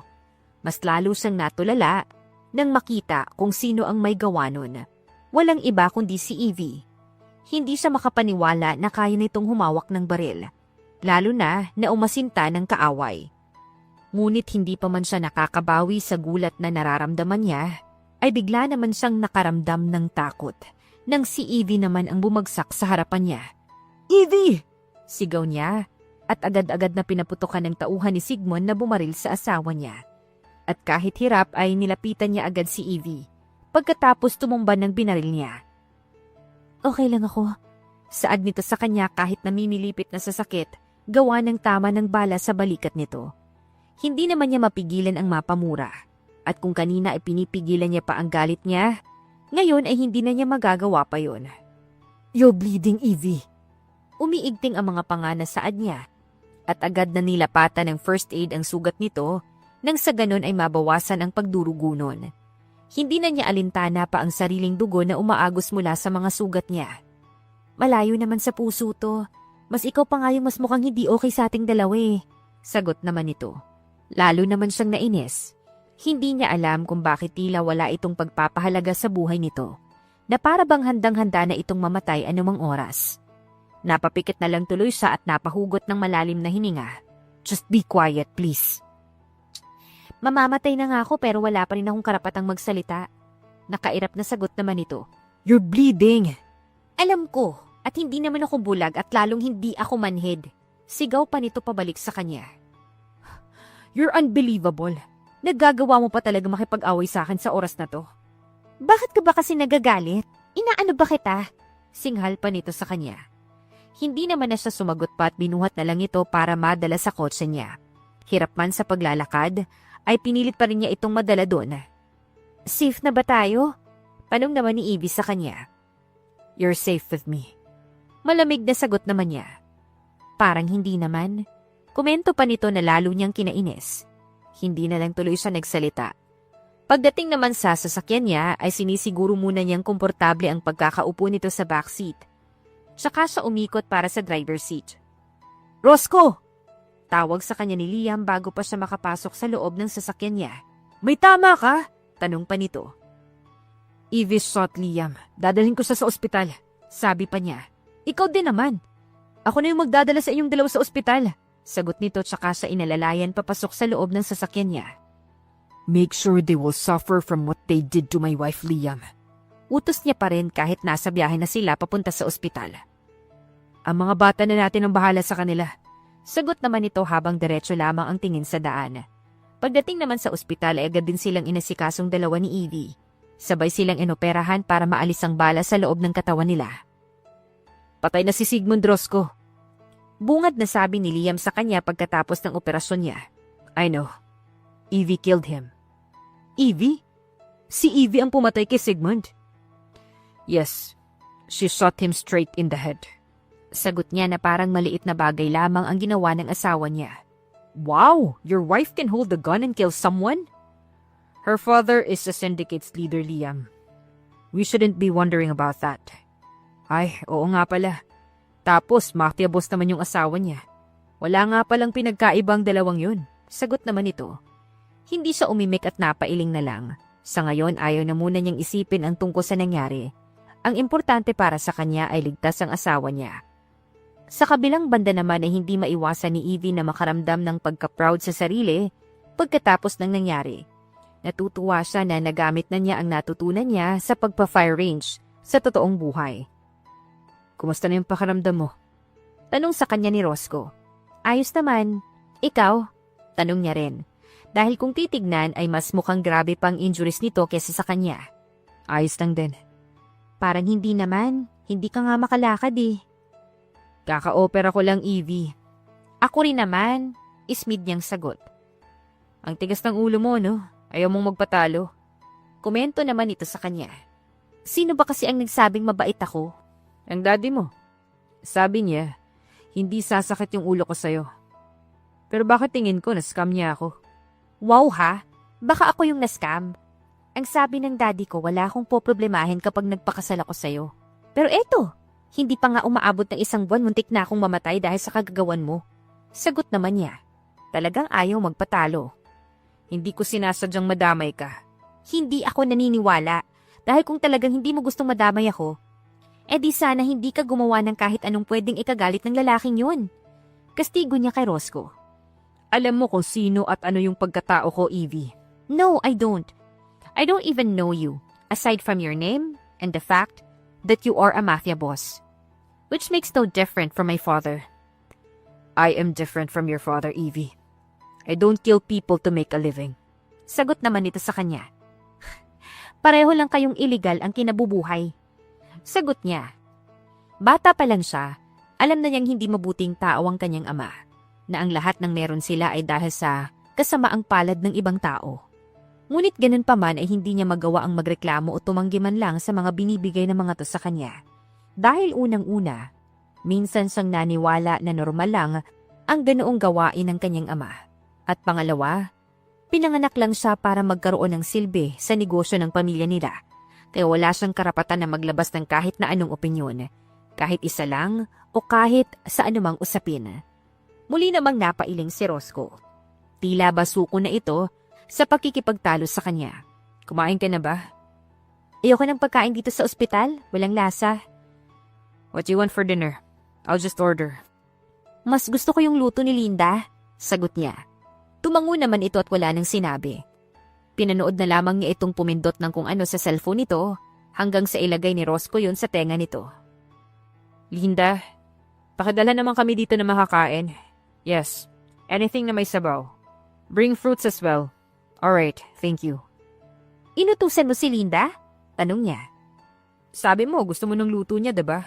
Mas lalo siyang natulala nang makita kung sino ang may gawa nun. Walang iba kundi si Evie. Hindi siya makapaniwala na kaya nitong humawak ng baril, lalo na umasinta ng kaaway. Ngunit hindi pa man siya nakakabawi sa gulat na nararamdaman niya, ay bigla naman siyang nakaramdam ng takot nang si Evie naman ang bumagsak sa harapan niya. Evie! Sigaw niya at agad-agad na pinaputokan ng tauhan ni Sigmund na bumaril sa asawa niya. At kahit hirap ay nilapitan niya agad si Evie pagkatapos tumumba ng binaril niya. Okay lang ako. Saad nito sa kanya kahit namimilipit na sa sakit gawa ng tama ng bala sa balikat nito. Hindi naman niya mapigilan ang mapamura. At kung kanina ay pinipigilan niya pa ang galit niya, ngayon ay hindi na niya magagawa pa yon. You're bleeding, Evie. Umiigting ang mga panga na saad niya at agad na nilapatan ng first aid ang sugat nito nang sa ganon ay mabawasan ang pagdurugo nun. Hindi na niya alintana pa ang sariling dugo na umaagos mula sa mga sugat niya. Malayo naman sa puso to. Mas ikaw pa nga yung mas mukhang hindi okay sa ating dalawa eh. Sagot naman ito. Lalo naman siyang nainis. Hindi niya alam kung bakit tila wala itong pagpapahalaga sa buhay nito, na para bang handang-handa na itong mamatay anumang oras. Napapikit na lang tuloy siya at napahugot ng malalim na hininga. Just be quiet, please. Mamamatay na nga ako pero wala pa rin akong karapatang magsalita. Nakairap na sagot naman ito. You're bleeding. Alam ko, at hindi naman ako bulag at lalong hindi ako manhid. Sigaw pa nito pabalik sa kanya. You're unbelievable. Nagagawa mo pa talaga makipag-away sa akin sa oras na to. Bakit ka ba kasi nagagalit? Inaano ba kita? Singhal pa nito sa kanya. Hindi naman na siya sumagot pa at binuhat na lang ito para madala sa kotse niya. Hirap man sa paglalakad, ay pinilit pa rin niya itong madala doon. Safe na ba tayo? Tanong naman ni Evie sa kanya. You're safe with me. Malamig na sagot naman niya. Parang hindi naman. Komento pa nito na lalo niyang kinainis. Hindi na lang tuloy siya nagsalita. Pagdating naman sa sasakyan niya ay sinisiguro muna niyang komportable ang pagkakaupo nito sa backseat. Tsaka siya umikot para sa driver's seat. Roscoe! Tawag sa kanya ni Liam bago pa siya makapasok sa loob ng sasakyan niya. May tama ka? Tanong pa nito. Evie shot Liam. Dadalhin ko siya sa ospital. Sabi pa niya. Ikaw din naman. Ako na yung magdadala sa inyong dalawa sa ospital. Sagot nito tsaka sa inalalayan papasok sa loob ng sasakyan niya. Make sure they will suffer from what they did to my wife, Liam. Utos niya pa rin kahit nasa biyahe na sila papunta sa ospital. Ang mga bata na natin ang bahala sa kanila. Sagot naman ito habang diretso lamang ang tingin sa daan. Pagdating naman sa ospital ay agad din silang inasikasong dalawa ni Evie. Sabay silang inoperahan para maalis ang bala sa loob ng katawan nila. Patay na si Sigmund, Roscoe. Bungad na sabi ni Liam sa kanya pagkatapos ng operasyon niya. I know. Evie killed him. Evie? Si Evie ang pumatay kay Sigmund? Yes. She shot him straight in the head. Sagot niya na parang maliit na bagay lamang ang ginawa ng asawa niya. Wow! Your wife can hold a gun and kill someone? Her father is the syndicate's leader, Liam. We shouldn't be wondering about that. Ay, oo nga pala. Tapos, mafia boss naman yung asawa niya. Wala nga palang pinagkaibang dalawang yun. Sagot naman ito. Hindi siya umimik at napailing na lang. Sa ngayon, ayaw na muna niyang isipin ang tungkol sa nangyari. Ang importante para sa kanya ay ligtas ang asawa niya. Sa kabilang banda naman ay hindi maiwasan ni Evie na makaramdam ng pagka-proud sa sarili pagkatapos ng nangyari. Natutuwa siya na nagamit na niya ang natutunan niya sa pagpa-fire range sa totoong buhay. Kumusta na yung pakiramdam mo? Tanong sa kanya ni Roscoe. Ayos naman. Ikaw? Tanong niya rin. Dahil kung titignan ay mas mukhang grabe pang injuries nito kesa sa kanya. Ayos lang din. Parang hindi naman. Hindi ka nga makalakad eh. Kaka-opera ko lang, Evie. Ako rin naman. Ismid niyang sagot. Ang tigas ng ulo mo, no? Ayaw mong magpatalo. Komento naman ito sa kanya. Sino ba kasi ang nagsabing mabait ako? Ang daddy mo. Sabi niya, hindi sasakit yung ulo ko sa'yo. Pero bakit tingin ko na-scam niya ako? Wow ha? Baka ako yung na-scam. Ang sabi ng daddy ko, wala akong poproblemahin kapag nagpakasal ako sa'yo. Pero eto, hindi pa nga umaabot ng 1 buwan, muntik na akong mamatay dahil sa kagagawan mo. Sagot naman niya. Talagang ayaw magpatalo. Hindi ko sinasadyang madamay ka. Hindi ako naniniwala. Dahil kung talagang hindi mo gustong madamay ako, di sana hindi ka gumawa ng kahit anong pwedeng ikagalit ng lalaking yun. Kastigo niya kay Roscoe. Alam mo kung sino at ano yung pagkatao ko, Evie. No, I don't. I don't even know you, aside from your name and the fact that you are a mafia boss. Which makes no different from my father. I am different from your father, Evie. I don't kill people to make a living. Sagot naman ito sa kanya. Pareho lang kayong illegal ang kinabubuhay. Sagot niya. Bata pa lang siya, alam na niyang hindi mabuting tao ang kanyang ama, na ang lahat ng meron sila ay dahil sa kasamaang palad ng ibang tao. Ngunit ganun pa man ay hindi niya magawa ang magreklamo o tumanggi man lang sa mga binibigay ng mga to sa kanya. Dahil unang-una, minsan siyang naniwala na normal lang ang ganoong gawain ng kanyang ama. At pangalawa, pinanganak lang siya para magkaroon ng silbi sa negosyo ng pamilya nila. Kaya wala siyang karapatan na maglabas ng kahit na anong opinyon, kahit isa lang o kahit sa anumang usapin. Muli namang napailing si Roscoe. Tila basuko na ito sa pakikipagtalo sa kanya. Kumain ka na ba? Ayoko ng pagkain dito sa ospital, walang lasa. What do you want for dinner? I'll just order. Mas gusto ko yung luto ni Linda, sagot niya. Tumango naman ito at wala nang sinabi. Pinanood na lamang niya itong pumindot ng kung ano sa cellphone nito hanggang sa ilagay ni Roscoe yun sa tenga nito. Linda, pakidala naman kami dito na makakain. Yes, anything na may sabaw. Bring fruits as well. Alright, thank you. Inutusan mo si Linda? Tanong niya. Sabi mo, gusto mo ng luto niya, diba?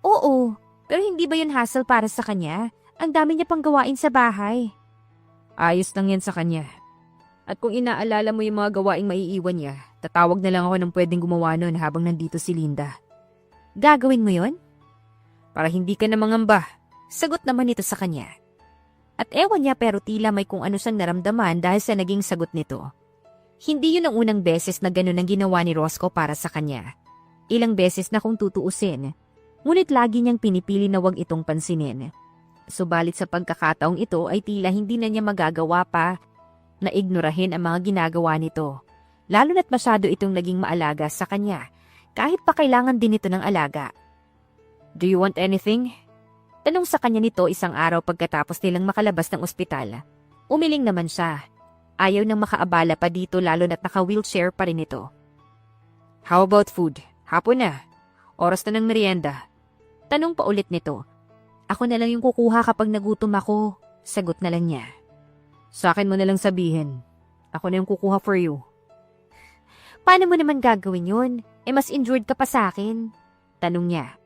Oo, pero hindi ba yun hassle para sa kanya? Ang dami niya pang gawain sa bahay. Ayos lang yan sa kanya. At kung inaalala mo yung mga gawaing maiiwan niya, tatawag na lang ako ng pwedeng gumawa nun habang nandito si Linda. Gagawin mo yun? Para hindi ka na mangamba. Sagot naman ito sa kanya. At ewan niya pero tila may kung ano siyang naramdaman dahil sa naging sagot nito. Hindi yun ang unang beses na ganun ang ginawa ni Roscoe para sa kanya. Ilang beses na kung tutuusin, ngunit lagi niyang pinipili na wag itong pansinin. Subalit sa pagkakataong ito ay tila hindi na niya magagawa pa na ignorahin ang mga ginagawa nito. Lalo na't masyado itong naging maalaga sa kanya, kahit pa kailangan din ito ng alaga. Do you want anything? Tanong sa kanya nito isang araw pagkatapos nilang makalabas ng ospital. Umiling naman siya. Ayaw nang makaabala pa dito lalo na't naka-wheelchair pa rin ito. How about food? Hapon na. Oras na ng merienda. Tanong pa ulit nito. Ako na lang yung kukuha kapag nagutom ako. Sagot na lang niya. Sa akin mo na lang sabihin. Ako na yung kukuha for you. Paano mo naman gagawin yun? Mas injured ka pa sa akin. Tanong niya.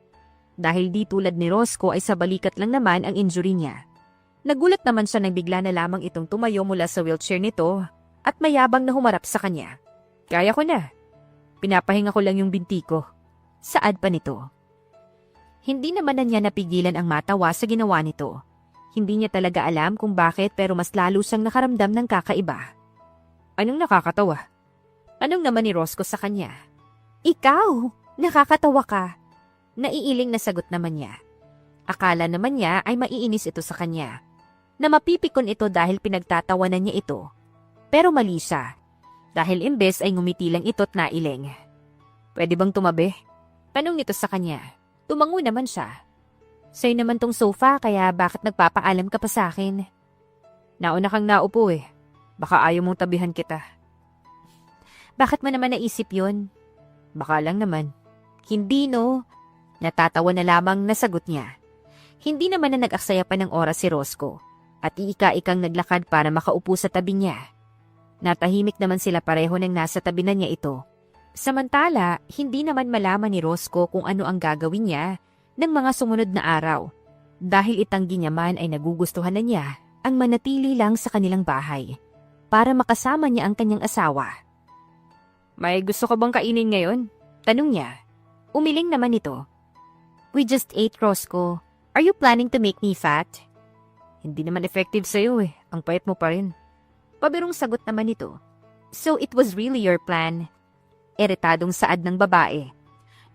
Dahil di tulad ni Roscoe ay sa balikat lang naman ang injury niya. Nagulat naman siya nang bigla na lamang itong tumayo mula sa wheelchair nito at mayabang na humarap sa kanya. Kaya ko na. Pinapahinga ko lang yung binti ko. Saad pa nito. Hindi naman na niya napigilan ang matawa sa ginawa nito. Hindi niya talaga alam kung bakit pero mas lalo siyang nakaramdam ng kakaiba. Anong nakakatawa? Anong naman ni Roscoe sa kanya? Ikaw! Nakakatawa ka! Naiiling na sagot naman niya. Akala naman niya ay maiinis ito sa kanya. Na mapipikon ito dahil pinagtatawanan niya ito. Pero mali siya. Dahil imbes ay ngumiti lang ito't nailing. Pwede bang tumabi? Tanong nito sa kanya. Tumango naman siya. Sa'yo naman tong sofa kaya bakit nagpapaalam ka pa sa akin? Nauna kang naupo eh. Baka ayaw mong tabihan kita. Bakit mo naman naisip yun? Baka lang naman. Hindi no. Natatawa na lamang nasagot niya. Hindi naman na nag-aksaya pa ng oras si Roscoe at iika-ikang naglakad para makaupo sa tabi niya. Natahimik naman sila pareho nang nasa tabi na niya ito. Samantala, hindi naman malaman ni Roscoe kung ano ang gagawin niya ng mga sumunod na araw dahil itanggi niya man ay nagugustuhan na niya ang manatili lang sa kanilang bahay para makasama niya ang kanyang asawa. May gusto ka bang kainin ngayon? Tanong niya. Umiling naman ito. We just ate, Roscoe. Are you planning to make me fat? Hindi naman effective sa'yo eh. Ang payat mo pa rin. Pabirong sagot naman ito. So it was really your plan? Iritadong saad ng babae.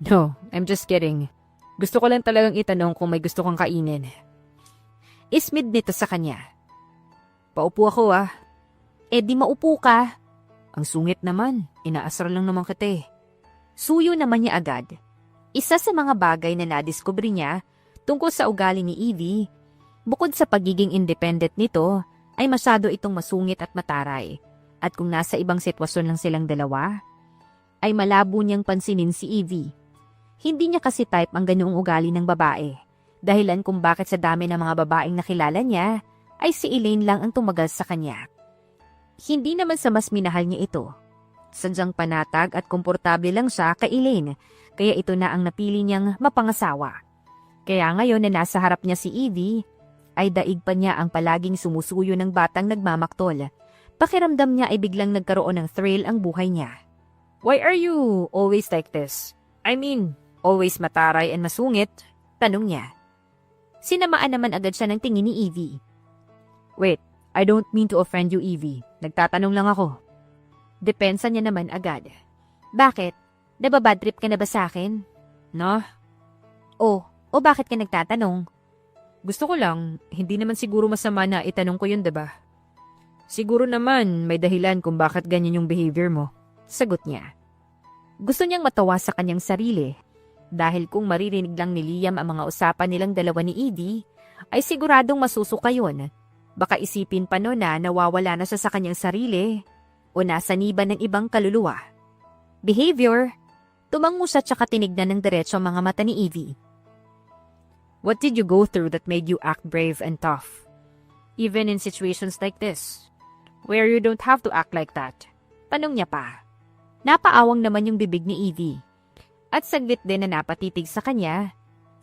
No, I'm just kidding. Gusto ko lang talagang itanong kung may gusto kang kainin. Ismid nito sa kanya. Paupo ako ah. Di maupo ka. Ang sungit naman. Inaasar lang naman kita eh. Suyo naman niya agad. Isa sa mga bagay na nadiskubre niya tungkol sa ugali ni Evie, bukod sa pagiging independent nito, ay masyado itong masungit at mataray. At kung nasa ibang sitwasyon lang silang dalawa, ay malabo niyang pansinin si Evie. Hindi niya kasi type ang ganoong ugali ng babae. Dahilan kung bakit sa dami ng mga babaeng nakilala niya, ay si Elaine lang ang tumagal sa kanya. Hindi naman sa mas minahal niya ito. Sadyang panatag at komportable lang siya kay Elaine, kaya ito na ang napili niyang mapangasawa. Kaya ngayon na nasa harap niya si Evie, ay daig pa niya ang palaging sumusuyo ng batang nagmamaktol. Pakiramdam niya ay biglang nagkaroon ng thrill ang buhay niya. Why are you always like this? I mean, always mataray and masungit? Tanong niya. Sinamaan naman agad siya ng tingin ni Evie. Wait, I don't mean to offend you, Evie. Nagtatanong lang ako. Depensa niya naman agad. Bakit? Nababad trip ka na ba sa akin? No? O bakit ka nagtatanong? Gusto ko lang, hindi naman siguro masama na itanong ko yun, diba? Siguro naman may dahilan kung bakit ganyan yung behavior mo. Sagot niya. Gusto niyang matawa sa kanyang sarili dahil kung maririnig lang ni Liam ang mga usapan nilang dalawa ni Evie, ay siguradong masusuka yun. Baka isipin pa noon na nawawala na siya sa kanyang sarili o nasa niba ng ibang kaluluwa. Behavior. Tumango siya tsaka tinignan ng diretso ang mga mata ni Evie. What did you go through that made you act brave and tough? Even in situations like this, where you don't have to act like that. Tanong niya pa. Napaawang naman yung bibig ni Evie. At saglit din na napatitig sa kanya,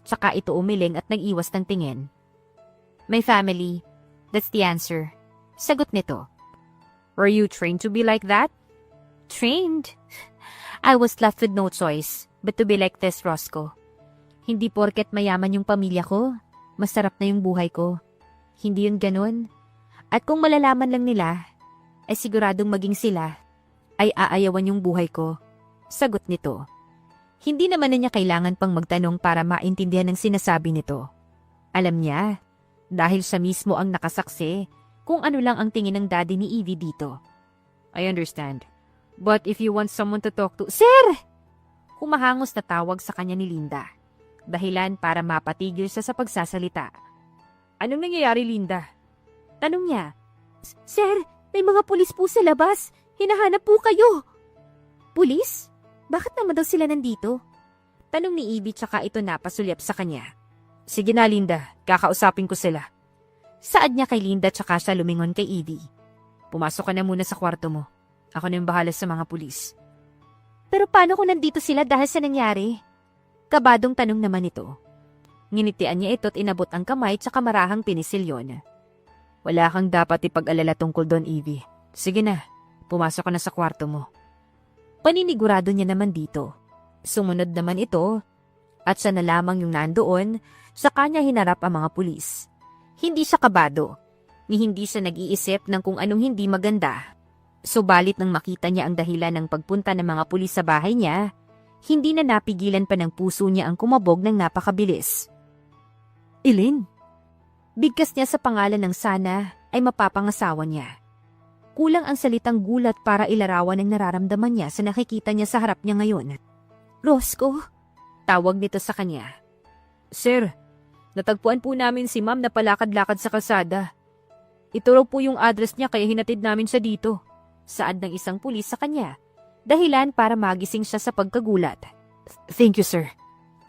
tsaka ito umiling at nag-iwas ng tingin. My family, that's the answer. Sagot nito. Were you trained to be like that? Trained? I was left with no choice but to be like this, Roscoe. Hindi porket mayaman yung pamilya ko, masarap na yung buhay ko. Hindi yun ganun. At kung malalaman lang nila, ay siguradong maging sila, ay aayawan yung buhay ko. Sagot nito. Hindi naman na niya kailangan pang magtanong para maintindihan ang sinasabi nito. Alam niya, dahil siya mismo ang nakasaksi kung ano lang ang tingin ng daddy ni Evie dito. I understand. But if you want someone to talk to... Sir! Humahangos na tawag sa kanya ni Linda. Dahilan para mapatigil siya sa pagsasalita. Anong nangyayari, Linda? Tanong niya. Sir, may mga pulis po sa labas. Hinahanap po kayo. Pulis? Bakit naman daw sila nandito? Tanong ni Evie tsaka ito napasulyap sa kanya. Sige na, Linda. Kakausapin ko sila. Saad niya kay Linda tsaka siya lumingon kay Evie. Pumasok ka na muna sa kwarto mo. Ako na yung bahala sa mga pulis. Pero paano kung nandito sila dahil sa nangyari? Kabadong tanong naman ito. Nginitian niya ito at inabot ang kamay tsaka marahang pinisilyon. Wala kang dapat ipag-alala tungkol doon, Evie. Sige na, pumasok ka na sa kwarto mo. Paninigurado niya naman dito. Sumunod naman ito at siya na lamang yung nandoon sa kanya hinarap ang mga pulis. Hindi siya kabado, ni hindi siya nag-iisip ng kung anong hindi maganda. Subalit nang makita niya ang dahilan ng pagpunta ng mga pulis sa bahay niya, hindi na napigilan pa ng puso niya ang kumabog ng napakabilis. Ilin. Bigkas niya sa pangalan ng sana ay mapapangasawa niya. Kulang ang salitang gulat para ilarawan ang nararamdaman niya sa nakikita niya sa harap niya ngayon. Roscoe? Tawag nito sa kanya. Sir, natagpuan po namin si ma'am na palakad-lakad sa kalsada. Ito raw po yung address niya kaya hinatid namin siya dito. Saad ng isang pulis sa kanya. Dahilan para magising siya sa pagkagulat. Thank you, sir.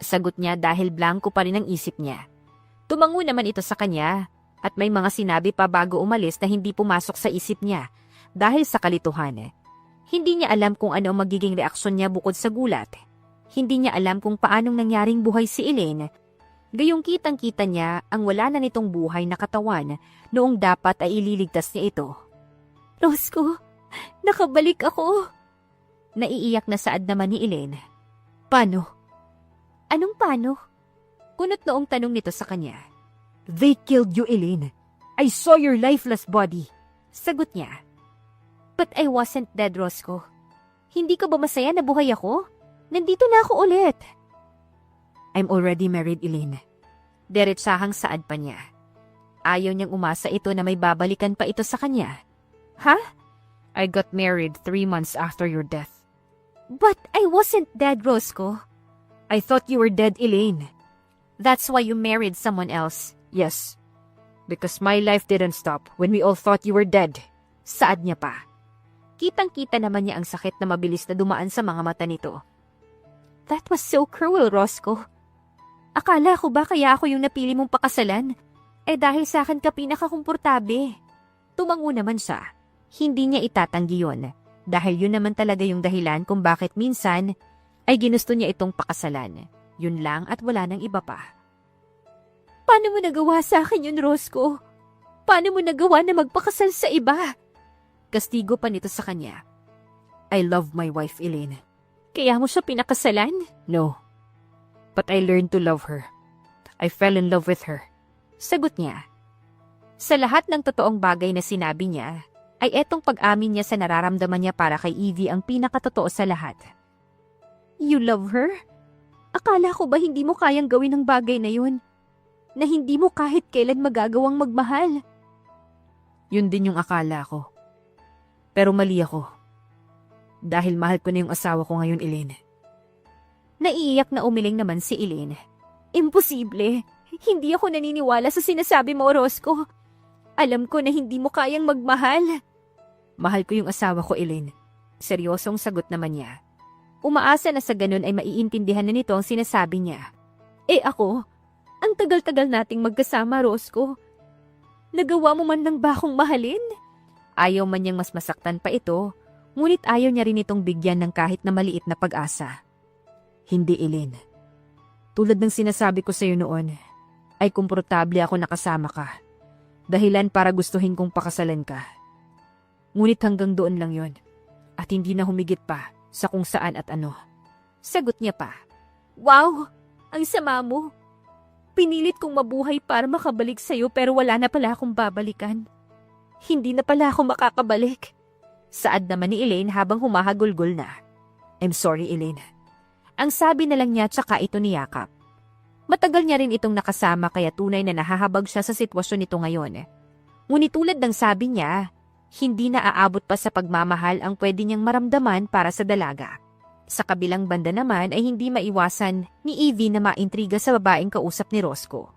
Sagot niya dahil blanko pa rin ang isip niya. Tumango naman ito sa kanya at may mga sinabi pa bago umalis na hindi pumasok sa isip niya dahil sa kalituhan. Hindi niya alam kung ano ang magiging reaksyon niya bukod sa gulat. Hindi niya alam kung paanong nangyaring buhay si Elaine. Gayong kitang-kita niya ang wala na nitong buhay na katawan noong dapat ay ililigtas niya ito. Roscoe, nakabalik ako. Naiiyak na saad naman ni Elaine. Paano? Anong paano? Kunot noong tanong nito sa kanya. They killed you, Elaine. I saw your lifeless body. Sagot niya. But I wasn't dead, Roscoe. Hindi ka ba masaya na buhay ako? Nandito na ako ulit. I'm already married, Elaine. Diretsahang saad pa niya. Ayaw niyang umasa ito na may babalikan pa ito sa kanya. Ha? I got married 3 months after your death. But I wasn't dead, Roscoe. I thought you were dead, Elaine. That's why you married someone else. Yes. Because my life didn't stop when we all thought you were dead. Saad niya pa. Kitang-kita naman niya ang sakit na mabilis na dumaan sa mga mata nito. That was so cruel, Roscoe. Akala ko ba kaya ako yung napili mong pakasalan? Eh dahil sa akin ka pinakakomportable. Tumango naman siya. Hindi niya itatanggi yun. Dahil yun naman talaga yung dahilan kung bakit minsan ay ginusto niya itong pakasalan. Yun lang at wala nang iba pa. Paano mo nagawa sa akin yun, Roscoe? Paano mo nagawa na magpakasal sa iba? Kastigo pa nito sa kanya. I love my wife, Elaine. Kaya mo siya pinakasalan? No. But I learned to love her. I fell in love with her. Sagot niya. Sa lahat ng totoong bagay na sinabi niya, ay etong pag-amin niya sa nararamdaman niya para kay Evie ang pinakatotoo sa lahat. You love her? Akala ko ba hindi mo kayang gawin ang bagay na yun? Na hindi mo kahit kailan magagawang magmahal? Yun din yung akala ko. Pero mali ako. Dahil mahal ko na yung asawa ko ngayon, Elaine. Naiiyak na umiling naman si Elaine. Imposible. Hindi ako naniniwala sa sinasabi mo, Roscoe. Alam ko na hindi mo kayang magmahal. Mahal ko yung asawa ko, Elaine. Seryosong sagot naman niya. Umaasa na sa ganun ay maiintindihan na nito ang sinasabi niya. Ako, ang tagal-tagal nating magkasama, Roscoe. Nagawa mo man lang ba akong mahalin? Ayaw man niyang mas masaktan pa ito, ngunit ayaw niya rin itong bigyan ng kahit na maliit na pag-asa. Hindi, Elaine. Tulad ng sinasabi ko sa iyo noon, ay komportable ako nakasama ka. Dahilan para gustuhin kong pakasalan ka. Ngunit hanggang doon lang yon. At hindi na humigit pa sa kung saan at ano. Sagot niya pa. Wow! Ang sama mo. Pinilit kong mabuhay para makabalik sa'yo pero wala na pala akong babalikan. Hindi na pala ako makakabalik. Saad naman ni Elaine habang humahagulgol na. I'm sorry, Elaine. Ang sabi na lang niya tsaka ito niyakap. Matagal niya rin itong nakasama kaya tunay na nahahabag siya sa sitwasyon nito ngayon. Ngunit tulad ng sabi niya, hindi na aabot pa sa pagmamahal ang pwede niyang maramdaman para sa dalaga. Sa kabilang banda naman ay hindi maiwasan ni Evie na maintriga sa babaeng kausap ni Roscoe.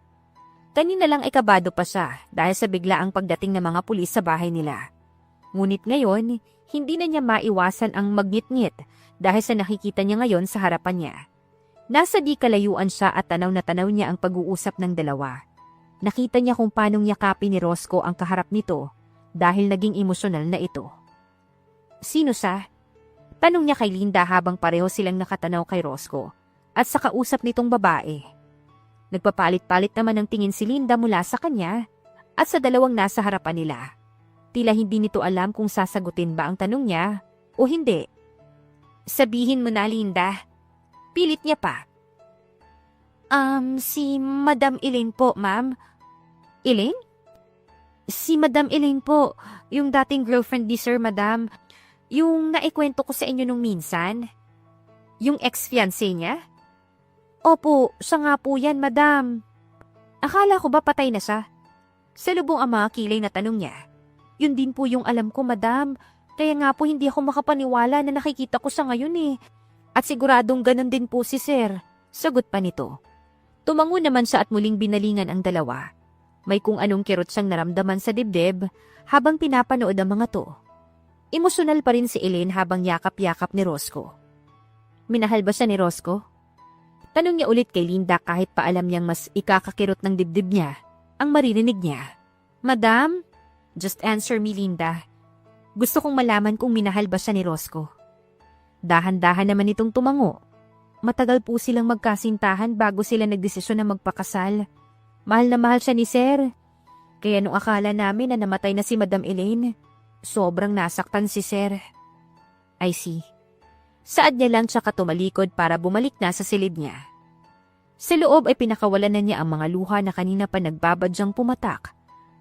Kanina lang ay kabado pa siya dahil sa biglaang pagdating ng mga pulis sa bahay nila. Ngunit ngayon, hindi na niya maiwasan ang magngit-ngit dahil sa nakikita niya ngayon sa harapan niya. Nasa di kalayuan siya at tanaw na tanaw niya ang pag-uusap ng dalawa. Nakita niya kung paanong yakapin ni Roscoe ang kaharap nito dahil naging emosyonal na ito. Sino siya? Tanong niya kay Linda habang pareho silang nakatanaw kay Roscoe at sa kausap nitong babae. Nagpapalit-palit naman ng tingin si Linda mula sa kanya at sa dalawang nasa harapan nila. Tila hindi nito alam kung sasagutin ba ang tanong niya o hindi. Sabihin mo na, Linda. Pilit niya pa. Si Madam Elaine po, ma'am. Elaine? Si Madam Elaine po, yung dating girlfriend ni Sir, Madam. Yung naikwento ko sa inyo nung minsan. Yung ex-fiancé niya? Opo, siya nga po yan, Madam. Akala ko ba patay na siya? Sa lubong ang mga kilay na tanong niya. Yun din po yung alam ko, Madam. Kaya nga po hindi ako makapaniwala na nakikita ko siya ngayon eh. At siguradong ganun din po si Sir. Sagot pa nito. Tumango naman siya at muling binalingan ang dalawa. May kung anong kirot siyang naramdaman sa dibdib habang pinapanood ang mga to. Emosyonal pa rin si Elaine habang yakap-yakap ni Roscoe. Minahal ba siya ni Roscoe? Tanong niya ulit kay Linda kahit pa alam niyang mas ikakakirot ng dibdib niya ang maririnig niya. Madam, just answer me, Linda. Gusto kong malaman kung minahal ba siya ni Roscoe. Dahan-dahan naman itong tumango. Matagal po silang magkasintahan bago sila nagdesisyon na magpakasal. Mahal na mahal siya ni Sir. Kaya nung akala namin na namatay na si Madam Elaine, sobrang nasaktan si Sir. I see. Saad niya lang tsaka tumalikod para bumalik na sa silid niya. Sa loob ay pinakawalan na niya ang mga luha na kanina pa nagbabadyang pumatak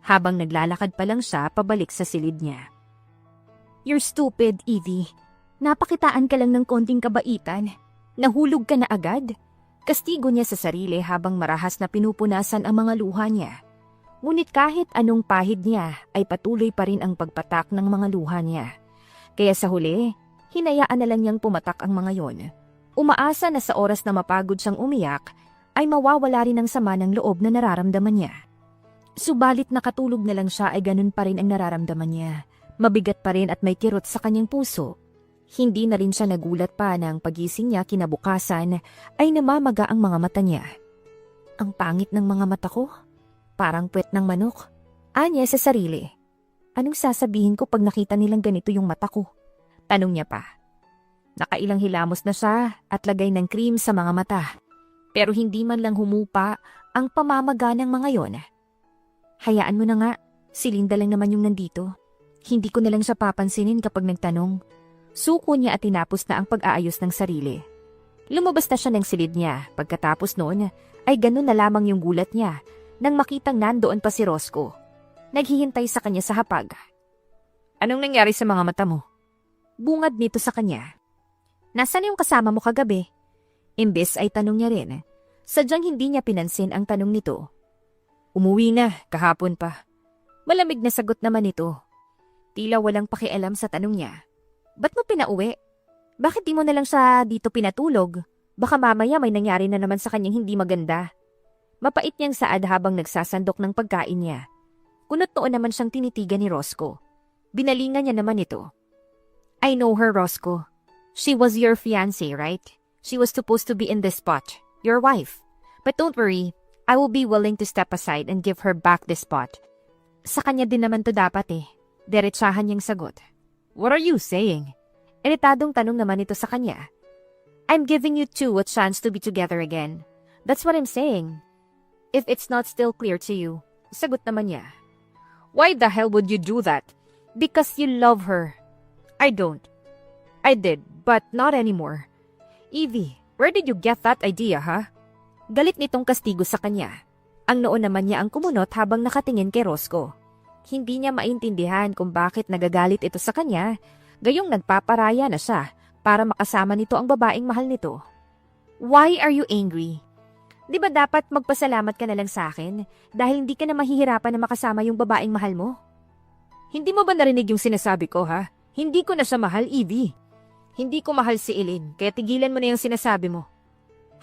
habang naglalakad pa lang siya pabalik sa silid niya. You're stupid, Evie. Napakitaan ka lang ng konting kabaitan. Nahulog ka na agad. Kastigo niya sa sarili habang marahas na pinupunasan ang mga luha niya. Ngunit kahit anong pahid niya ay patuloy pa rin ang pagpatak ng mga luha niya. Kaya sa huli, hinayaan na lang niyang pumatak ang mga yon. Umaasa na sa oras na mapagod siyang umiyak, ay mawawala rin ang sama ng loob na nararamdaman niya. Subalit nakatulog na lang siya ay ganun pa rin ang nararamdaman niya. Mabigat pa rin at may kirot sa kanyang puso. Hindi na rin siya nagulat pa nang pagising niya kinabukasan ay namamaga ang mga mata niya. Ang pangit ng mga mata ko. Parang puwet ng manok. Anya sa sarili. Anong sasabihin ko pag nakita nilang ganito yung mata ko? Tanong niya pa. Nakailang hilamos na siya at lagay ng cream sa mga mata. Pero hindi man lang humupa ang pamamaga ng mga yon. Hayaan mo na nga, si Linda lang naman yung nandito. Hindi ko na lang siya papansinin kapag nagtanong. Suko niya at tinapos na ang pag-aayos ng sarili. Lumabas na siya ng silid niya. Pagkatapos noon, ay ganun na lamang yung gulat niya nang makitang nandoon pa si Roscoe. Naghihintay sa kanya sa hapag. Anong nangyari sa mga mata mo? Bungad nito sa kanya. Nasaan yung kasama mo kagabi? Imbes ay tanong niya rin. Sadyang hindi niya pinansin ang tanong nito. Umuwi na, kahapon pa. Malamig na sagot naman ito. Tila walang pakialam sa tanong niya. Ba't mo pinauwi? Bakit di mo na lang siya dito pinatulog? Baka mamaya may nangyari na naman sa kanyang hindi maganda. Mapait niyang saad habang nagsasandok ng pagkain niya. Kunot noon naman siyang tinitigan ni Roscoe. Binalingan niya naman ito. I know her, Roscoe. She was your fiancé, right? She was supposed to be in this spot. Your wife. But don't worry, I will be willing to step aside and give her back this spot. Sa kanya din naman to dapat eh. Diretsahan niyang sagot. What are you saying? Iritadong tanong naman ito sa kanya. I'm giving you two a chance to be together again. That's what I'm saying. If it's not still clear to you, sagot naman niya. Why the hell would you do that? Because you love her. I don't. I did, but not anymore. Evie, where did you get that idea, huh? Galit nitong kastigo sa kanya. Ang noon naman niya ang kumunot habang nakatingin kay Roscoe. Hindi niya maintindihan kung bakit nagagalit ito sa kanya, gayong nagpaparaya na siya para makasama nito ang babaeng mahal nito. Why are you angry? Di ba dapat magpasalamat ka na lang sa akin dahil hindi ka na mahihirapan na makasama yung babaeng mahal mo? Hindi mo ba narinig yung sinasabi ko, ha? Hindi ko na siya mahal, Evie. Hindi ko mahal si Eileen, kaya tigilan mo na yung sinasabi mo.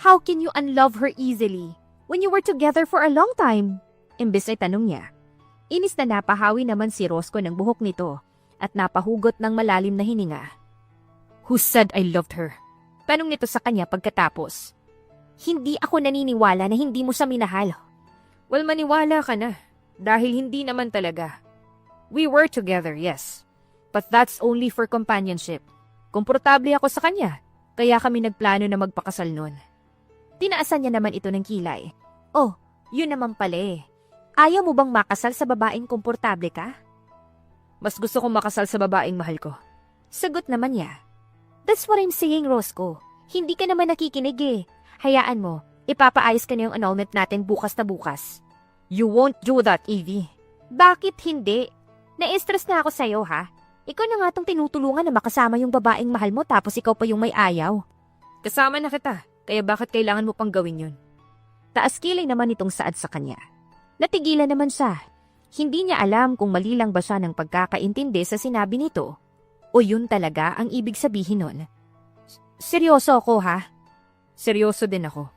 How can you unlove her easily when you were together for a long time? Imbes ay tanong niya. Inis na napahawi naman si Roscoe ng buhok nito at napahugot ng malalim na hininga. Who said I loved her? Tanong nito sa kanya pagkatapos. Hindi ako naniniwala na hindi mo siya minahal. Well, maniwala ka na. Dahil hindi naman talaga. We were together, yes. But that's only for companionship. Komportable ako sa kanya. Kaya kami nagplano na magpakasal nun. Tinaasan niya naman ito ng kilay. Oh, yun naman pala eh. Ayaw mo bang makasal sa babaeng komportable ka? Mas gusto kong makasal sa babaeng mahal ko. Sagot naman niya. That's what I'm saying, Roscoe. Hindi ka naman nakikinig eh. Hayaan mo, ipapaayos ka na yung annulment natin bukas na bukas. You won't do that, Evie. Bakit hindi? Na-stress na ako sa'yo, ha? Ikaw na nga tong tinutulungan na makasama yung babaeng mahal mo tapos ikaw pa yung may ayaw. Kasama na kita, kaya bakit kailangan mo pang gawin yun? Taas kilay naman itong saad sa kanya. Natigilan naman siya. Hindi niya alam kung mali lang ba siya ng pagkakaintindi sa sinabi nito. O yun talaga ang ibig sabihin nun. Seryoso ako, ha? Seryoso din ako.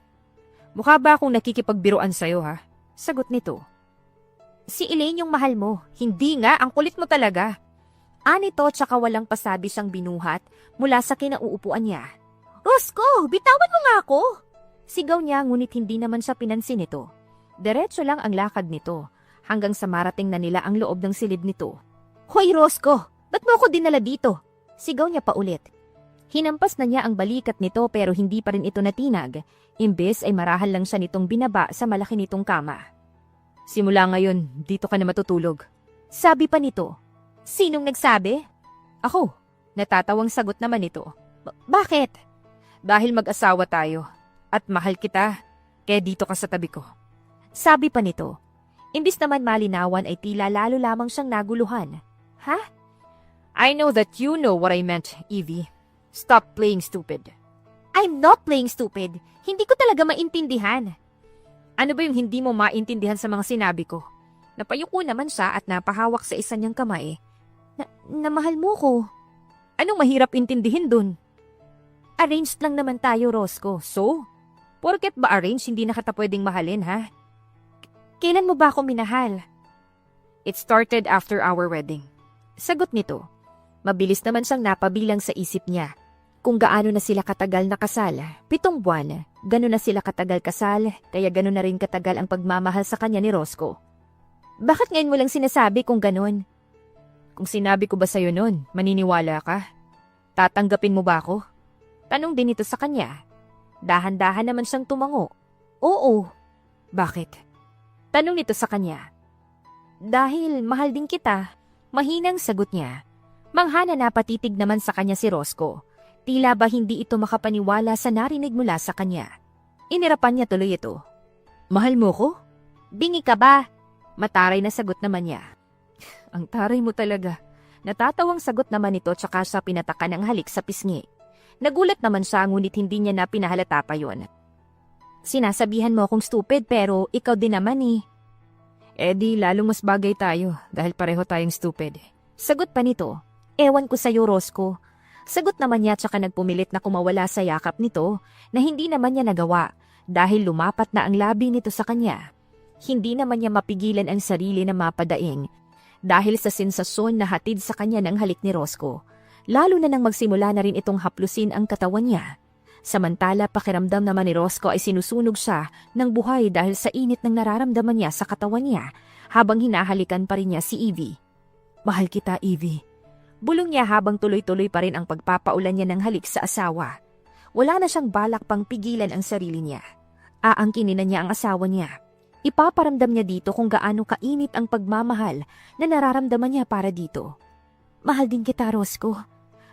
Mukha ba akong nakikipagbiruan sa'yo, ha? Sagot nito. Si Elaine yung mahal mo. Hindi nga, ang kulit mo talaga. Anito tsaka walang pasabi siyang binuhat mula sa kinauupuan niya. Roscoe, bitawan mo nga ako! Sigaw niya ngunit hindi naman siya pinansin nito. Diretso lang ang lakad nito hanggang sa marating na nila ang loob ng silid nito. Hoy Roscoe! Ba't mo ako dinala dito? Sigaw niya paulit. Hinampas na niya ang balikat nito pero hindi pa rin ito natinag. Imbes ay marahal lang siya nitong binaba sa malaki nitong kama. Simula ngayon, dito ka na matutulog. Sabi pa nito. Sinong nagsabi? Ako. Natatawang sagot naman ito. Bakit? Dahil mag-asawa tayo. At mahal kita, kaya dito ka sa tabi ko. Sabi pa nito. Imbis naman malinawan ay tila lalo lamang siyang naguluhan. Ha? I know that you know what I meant, Evie. Stop playing stupid. I'm not playing stupid. Hindi ko talaga maintindihan. Ano ba yung hindi mo maintindihan sa mga sinabi ko? Napayuko naman siya at napahawak sa isa niyang kamay. Namahal mo ko. Anong mahirap intindihin dun? Arranged lang naman tayo, Roscoe. So? Porket ba arranged, hindi na kita pwedeng mahalin, ha? Kailan mo ba ako minahal? It started after our wedding. Sagot nito. Mabilis naman siyang napabilang sa isip niya. Kung gaano na sila katagal na kasal, 7 buwan, gano'n na sila katagal kasal, kaya gano'n na rin katagal ang pagmamahal sa kanya ni Roscoe. Bakit ngayon mo lang sinasabi kung gano'n? Kung sinabi ko ba sa'yo nun, maniniwala ka? Tatanggapin mo ba ako? Tanong din ito sa kanya. Dahan-dahan naman siyang tumango. Oo. Bakit? Tanong nito sa kanya. Dahil mahal din kita. Mahinang sagot niya. Manghana na patitig naman sa kanya si Roscoe. Tila ba hindi ito makapaniwala sa narinig mula sa kanya. Inirapan niya tuloy ito. Mahal mo ko? Bingi ka ba? Mataray na sagot naman niya. Ang taray mo talaga. Natatawang sagot naman ito tsaka siya pinatakan ng halik sa pisngi. Nagulat naman siya ngunit hindi niya na pinahalata pa yon. Sinasabihan mo akong stupid pero ikaw din naman eh. di lalong mas bagay tayo dahil pareho tayong stupid. Sagot pa nito, ewan ko sa'yo, Roscoe. Sagot naman niya tsaka nagpumilit na kumawala sa yakap nito na hindi naman niya nagawa dahil lumapat na ang labi nito sa kanya. Hindi naman niya mapigilan ang sarili na mapadaing dahil sa sensasyon na hatid sa kanya ng halik ni Roscoe. Lalo na nang magsimula na rin itong haplusin ang katawan niya. Samantala pakiramdam naman ni Roscoe ay sinusunog siya ng buhay dahil sa init ng nararamdaman niya sa katawan niya habang hinahalikan pa rin niya si Evie. Mahal kita, Evie. Bulong niya habang tuloy-tuloy pa rin ang pagpapaulan niya ng halik sa asawa. Wala na siyang balak pang pigilan ang sarili niya. Aangkinin na niya ang asawa niya. Ipaparamdam niya dito kung gaano kainit ang pagmamahal na nararamdaman niya para dito. Mahal din kita, Roscoe.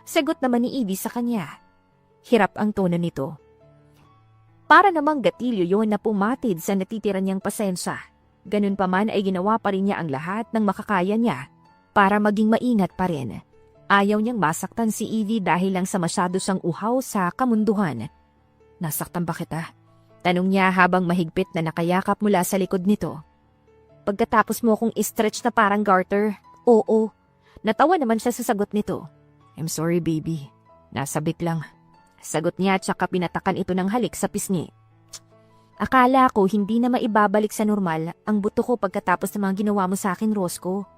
Sagot naman ni Evie sa kanya. Hirap ang tono nito. Para namang gatilyo yon na pumatid sa natitira niyang pasensya. Ganun pa man ay ginawa pa rin niya ang lahat ng makakaya niya para maging maingat pa rin. Ayaw niyang masaktan si Evie dahil lang sa masyado siyang uhaw sa kamunduhan. Nasaktan ba kita? Tanong niya habang mahigpit na nakayakap mula sa likod nito. Pagkatapos mo kong i-stretch na parang garter, oo. Natawa naman siya sa sagot nito. I'm sorry, baby. Nasabik lang. Sagot niya tsaka pinatakan ito ng halik sa pisngi. Akala ko hindi na maibabalik sa normal ang buto ko pagkatapos ng mga ginawa mo sa akin, Roscoe.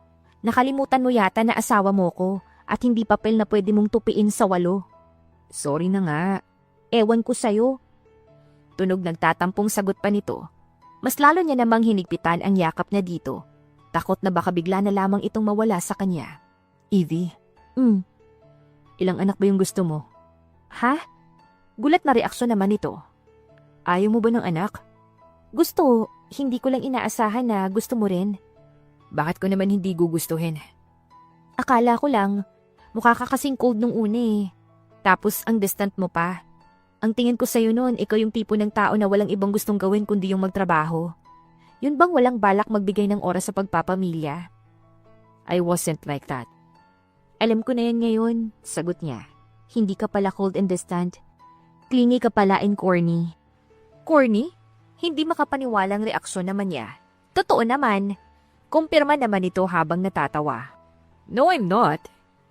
Nakalimutan mo yata na asawa mo ko at hindi papel na pwede mong tupiin sa 8. Sorry na nga. Ewan ko sa'yo. Tunog nagtatampong sagot pa nito. Mas lalo niya namang hinigpitan ang yakap niya dito. Takot na baka bigla na lamang itong mawala sa kanya. Evie? Ilang anak ba yung gusto mo? Ha? Gulat na reaksyon naman ito. Ayaw mo ba ng anak? Gusto, hindi ko lang inaasahan na gusto mo rin. Bakit ko naman hindi gugustuhin? Akala ko lang, mukha ka kasing cold nung una eh. Tapos ang distant mo pa. Ang tingin ko sa'yo noon, ikaw yung tipo ng tao na walang ibang gustong gawin kundi yung magtrabaho. Yun bang walang balak magbigay ng oras sa pagpapamilya? I wasn't like that. Alam ko na yan ngayon, sagot niya. Hindi ka pala cold and distant. Clingy ka pala and corny. Corny? Hindi makapaniwalang reaksyon naman niya. Totoo naman. Kumpirma naman ito habang natatawa. No, I'm not.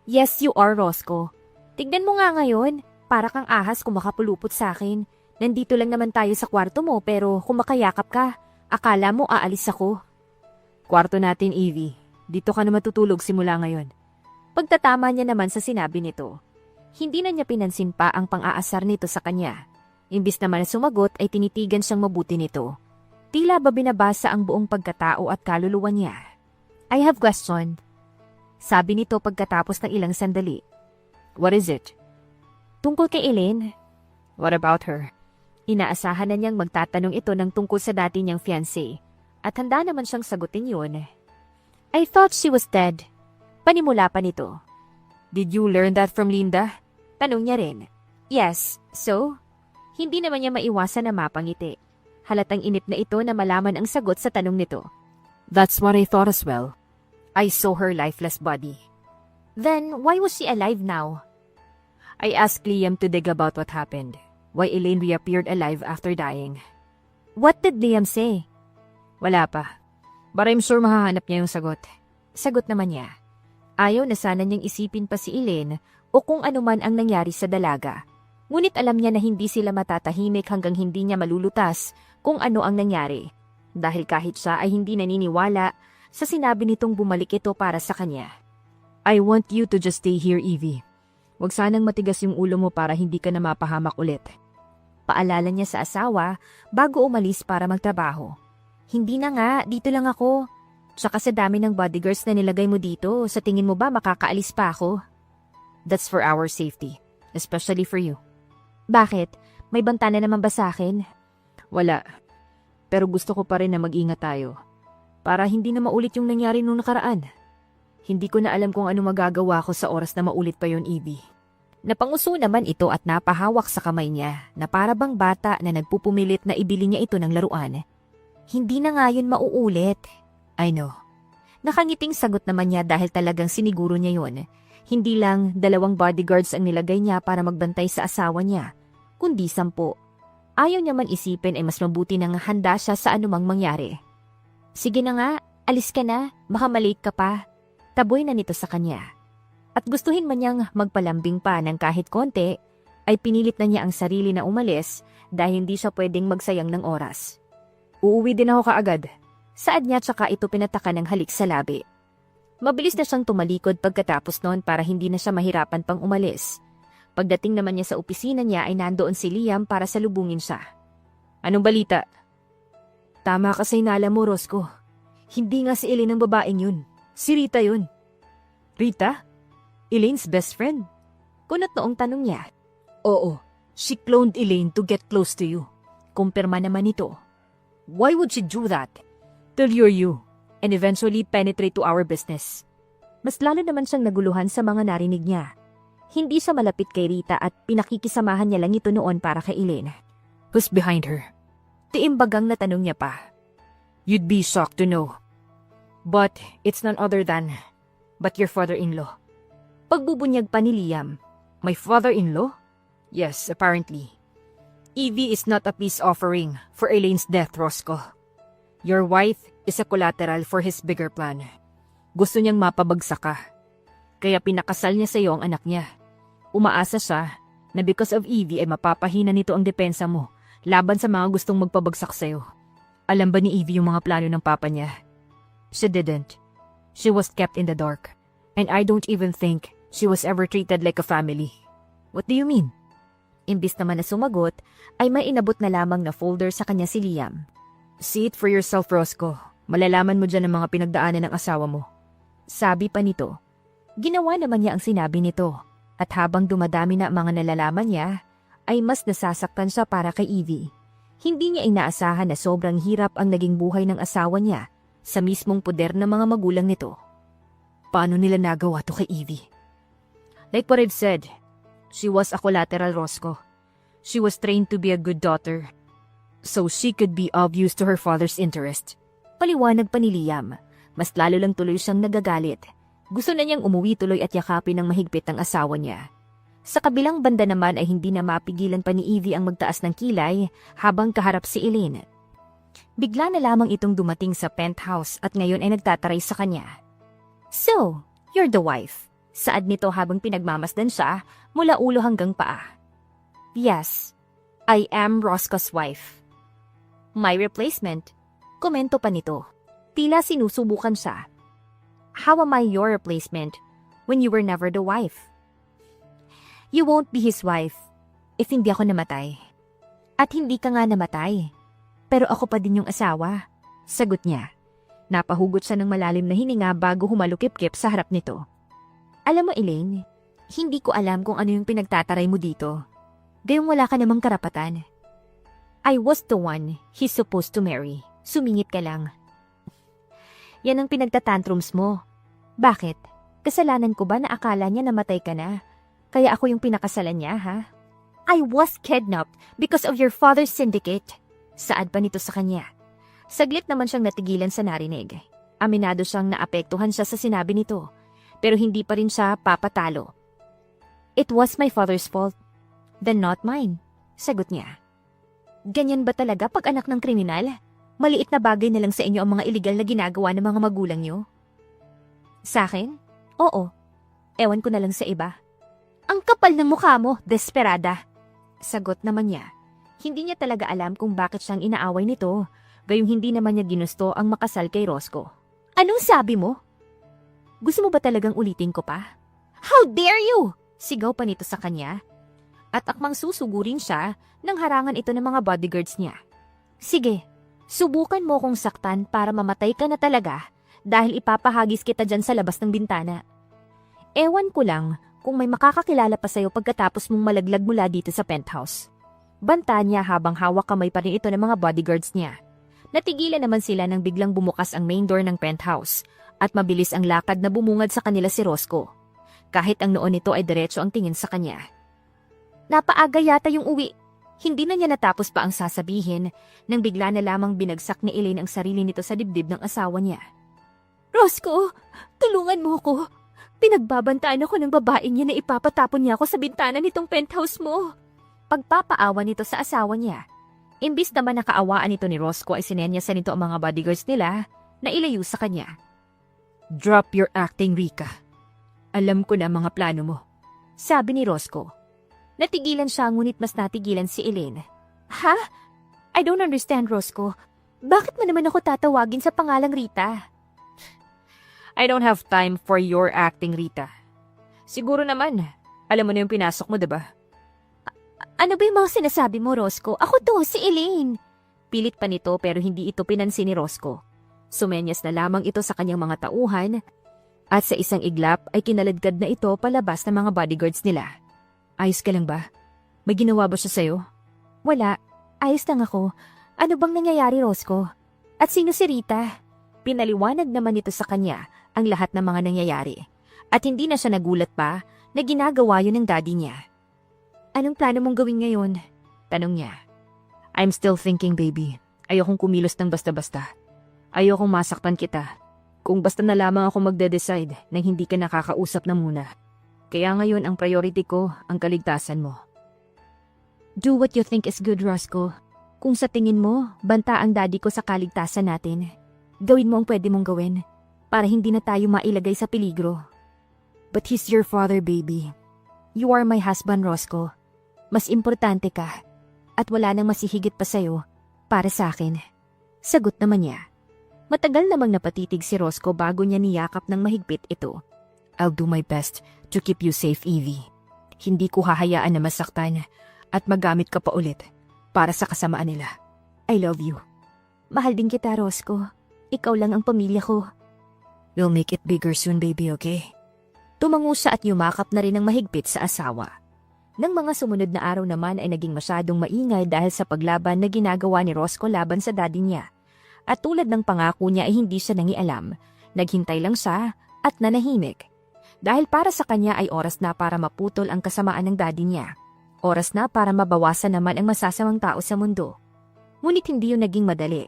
Yes, you are, Roscoe. Tignan mo nga ngayon. Para kang ahas kung makapulupot sa akin. Nandito lang naman tayo sa kwarto mo pero kung makayakap ka, akala mo aalis ako. Kwarto natin, Evie. Dito ka na matutulog simula ngayon. Pagtatama niya naman sa sinabi nito. Hindi na niya pinansin pa ang pang-aasar nito sa kanya. Imbis naman na sumagot ay tinitigan siyang mabuti nito. Tila ba binabasa ang buong pagkatao at kaluluwa niya. I have question. Sabi nito pagkatapos ng ilang sandali. What is it? Tungkol kay Elaine. What about her? Inaasahan na niyang magtatanong ito ng tungkol sa dati niyang fiancé. At handa naman siyang sagutin yun. I thought she was dead. Panimula pa nito. Did you learn that from Linda? Tanong niya rin. Yes, so? Hindi naman niya maiwasan na mapangiti. Halatang inip na ito na malaman ang sagot sa tanong nito. That's what I thought as well. I saw her lifeless body. Then, why was she alive now? I asked Liam to dig about what happened. Why Elaine reappeared alive after dying. What did Liam say? Wala pa. But I'm sure mahahanap niya yung sagot. Sagot naman niya. Ayaw na sana niyang isipin pa si Elaine o kung ano man ang nangyari sa dalaga. Ngunit alam niya na hindi sila matatahimik hanggang hindi niya malulutas kung ano ang nangyari. Dahil kahit siya ay hindi naniniwala sa sinabi nitong bumalik ito para sa kanya. I want you to just stay here, Evie. Huwag sanang matigas yung ulo mo para hindi ka na mapahamak ulit. Paalala niya sa asawa bago umalis para magtrabaho. Hindi na nga, dito lang ako. Tsaka sa dami ng bodyguards na nilagay mo dito, sa tingin mo ba makakaalis pa ako? That's for our safety, especially for you. Bakit? May banta na naman ba sa akin? Wala. Pero gusto ko pa rin na mag-ingat tayo. Para hindi na maulit yung nangyari nung nakaraan. Hindi ko na alam kung ano magagawa ko sa oras na maulit pa yon, Evie. Napanguso naman ito at napahawak sa kamay niya na para bang bata na nagpupumilit na ibili niya ito ng laruan. Hindi na nga yun mauulit. I know. Nakangiting sagot naman niya dahil talagang siniguro niya yun. Hindi lang 2 bodyguards ang nilagay niya para magbantay sa asawa niya, kundi 10. Ayaw niya man isipin ay mas mabuti nang handa siya sa anumang mangyari. Sige na nga, Alis ka na, baka malate ka pa. Taboy na nito sa kanya. At gustuhin man niyang magpalambing pa ng kahit konti, ay pinilit na niya ang sarili na umalis dahil hindi siya pwedeng magsayang ng oras. Uuwi din ako kaagad. Saad niya tsaka ito pinataka ng halik sa labi. Mabilis na siyang tumalikod pagkatapos noon para hindi na siya mahirapan pang umalis. Pagdating naman niya sa opisina niya ay nandoon si Liam para salubungin siya. Anong balita? Tama ka sa inala mo, Roscoe. Hindi nga si Elaine ang babaeng yun. Si Rita yun. Rita? Elaine's best friend? Kunot noong tanong niya. Oo. She cloned Elaine to get close to you. Kumpirma naman ito. Why would she do that? To lure you and eventually penetrate to our business. Mas lalo naman siyang naguluhan sa mga narinig niya. Hindi siya malapit kay Rita at pinakikisamahan niya lang ito noon para kay Elaine. Who's behind her? Tiimbagang na tanong niya pa. You'd be shocked to know. But it's none other than but your father-in-law. Pagbubunyag pa ni Liam. My father-in-law? Yes, apparently. Evie is not a peace offering for Elaine's death, Roscoe. Your wife is a collateral for his bigger plan. Gusto niyang mapabagsak ka. Kaya pinakasal niya sa iyo ang anak niya. Umaasa siya na because of Evie ay mapapahina nito ang depensa mo laban sa mga gustong magpabagsak sa iyo. Alam ba ni Evie yung mga plano ng papa niya? She didn't. She was kept in the dark. And I don't even think she was ever treated like a family. What do you mean? Imbis naman na sumagot, ay may inabot na lamang na folder sa kanya si Liam. See it for yourself, Roscoe. Malalaman mo dyan ang mga pinagdaanan ng asawa mo. Sabi pa nito. Ginawa naman niya ang sinabi nito. At habang dumadami na ang mga nalalaman niya, ay mas nasasaktan siya para kay Evie. Hindi niya inaasahan na sobrang hirap ang naging buhay ng asawa niya sa mismong poder ng mga magulang nito. Paano nila nagawa to kay Evie? Like what I've said, she was a collateral, Roscoe. She was trained to be a good daughter, so she could be of use to her father's interest. Paliwanag pa ni Liam, mas lalo lang tuloy siyang nagagalit. Gusto na niyang umuwi tuloy at yakapin ng mahigpit ang asawa niya. Sa kabilang banda naman ay hindi na mapigilan pa ni Evie ang magtaas ng kilay habang kaharap si Elaine. Bigla na lamang itong dumating sa penthouse at ngayon ay nagtataray sa kanya. So, you're the wife. Saad nito habang pinagmamasdan siya mula ulo hanggang paa. Yes, I am Roscoe's wife. My replacement. Komento pa nito. Tila sinusubukan siya. How am I your replacement when you were never the wife? You won't be his wife if hindi ako namatay. At hindi ka nga namatay. Pero ako pa din yung asawa. Sagot niya. Napahugot siya ng malalim na hininga bago humalukip-kip sa harap nito. Alam mo, Elaine, hindi ko alam kung ano yung pinagtataray mo dito. Gayong wala ka namang karapatan. I was the one he's supposed to marry. Sumingit ka lang. Yan ang pinagtatantrums mo. Bakit? Kasalanan ko ba na akala niya namatay ka na? Kaya ako yung pinakasalan niya, ha? I was kidnapped because of your father's syndicate. Saad pa nito sa kanya. Saglit naman siyang natigilan sa narinig. Aminado siyang naapektuhan siya sa sinabi nito. Pero hindi pa rin siya papatalo. It was my father's fault. Then not mine. Sagot niya. Ganyan ba talaga pag anak ng kriminal? Maliit na bagay na lang sa inyo ang mga iligal na ginagawa ng mga magulang niyo? Sa akin? Oo. Ewan ko na lang sa iba. Ang kapal ng mukha mo, desperada. Sagot naman niya. Hindi niya talaga alam kung bakit siyang inaaway nito, gayong hindi naman niya ginusto ang makasal kay Roscoe. Anong sabi mo? Gusto mo ba talagang ulitin ko pa? How dare you! Sigaw pa nito sa kanya. At akmang susugurin siya nang harangan ito ng mga bodyguards niya. Sige, subukan mo kong saktan para mamatay ka na talaga dahil ipapahagis kita dyan sa labas ng bintana. Ewan ko lang kung may makakakilala pa sa'yo pagkatapos mong malaglag mula dito sa penthouse. Banta niya habang hawak kamay pa rin ito ng mga bodyguards niya. Natigilan naman sila nang biglang bumukas ang main door ng penthouse at mabilis ang lakad na bumungad sa kanila si Roscoe. Kahit ang noon nito ay diretso ang tingin sa kanya. Napaaga yata yung uwi. Hindi na niya natapos pa ang sasabihin nang bigla na lamang binagsak ni Elaine ang sarili nito sa dibdib ng asawa niya. Roscoe, tulungan mo ko. Pinagbabantaan ako ng babaeng niya na ipapatapon niya ako sa bintana nitong penthouse mo. Pagpapaawa nito sa asawa niya. Imbis naman nakaawaan nito ni Roscoe ay sinenyasan nito ang mga bodyguards nila na ilayo sa kanya. Drop your acting, Rika. Alam ko na mga plano mo. Sabi ni Roscoe. Natigilan siya ngunit mas natigilan si Elaine. Ha? I don't understand, Roscoe. Bakit mo naman ako tatawagin sa pangalang Rita? I don't have time for your acting, Rita. Siguro naman, alam mo na yung pinasok mo, diba? Ano ba yung mga sinasabi mo, Roscoe? Ako to, si Elaine. Pilit pa nito pero hindi ito pinansin ni Roscoe. Sumenyas na lamang ito sa kanyang mga tauhan at sa isang iglap ay kinaladkad na ito palabas ng mga bodyguards nila. Ayos ka lang ba? May ginawa ba siya sa'yo? Wala. Ayos lang ako. Ano bang nangyayari, Roscoe? At sino si Rita? Pinaliwanag naman nito sa kanya ang lahat ng mga nangyayari. At hindi na siya nagulat pa na ginagawa yun ng daddy niya. Anong plano mong gawin ngayon? Tanong niya. I'm still thinking, baby. Ayokong kumilos ng basta-basta. Ayokong masaktan kita. Kung basta na lamang ako magde-decide na hindi ka nakakausap na muna. Kaya ngayon ang priority ko ang kaligtasan mo. Do what you think is good, Roscoe. Kung sa tingin mo, banta ang daddy ko sa kaligtasan natin. Gawin mo ang pwede mong gawin para hindi na tayo mailagay sa peligro. But he's your father, baby. You are my husband, Roscoe. Mas importante ka at wala nang masihigit pa sa'yo para sa akin. Sagot naman niya. Matagal namang napatitig si Roscoe bago niya niyakap ng mahigpit ito. I'll do my best to keep you safe, Evie. Hindi ko hahayaan na masaktan at magamit ka pa ulit para sa kasamaan nila. I love you. Mahal din kita, Roscoe. Ikaw lang ang pamilya ko. We'll make it bigger soon, baby, okay? Tumango siya at yumakap na rin ng mahigpit sa asawa. Nang mga sumunod na araw naman ay naging masyadong maingay dahil sa paglaban na ginagawa ni Roscoe laban sa daddy niya. At tulad ng pangako niya ay hindi siya nangialam. Naghintay lang siya at nanahimik. Dahil para sa kanya ay oras na para maputol ang kasamaan ng daddy niya. Oras na para mabawasan naman ang masasamang tao sa mundo. Ngunit hindi yun naging madali.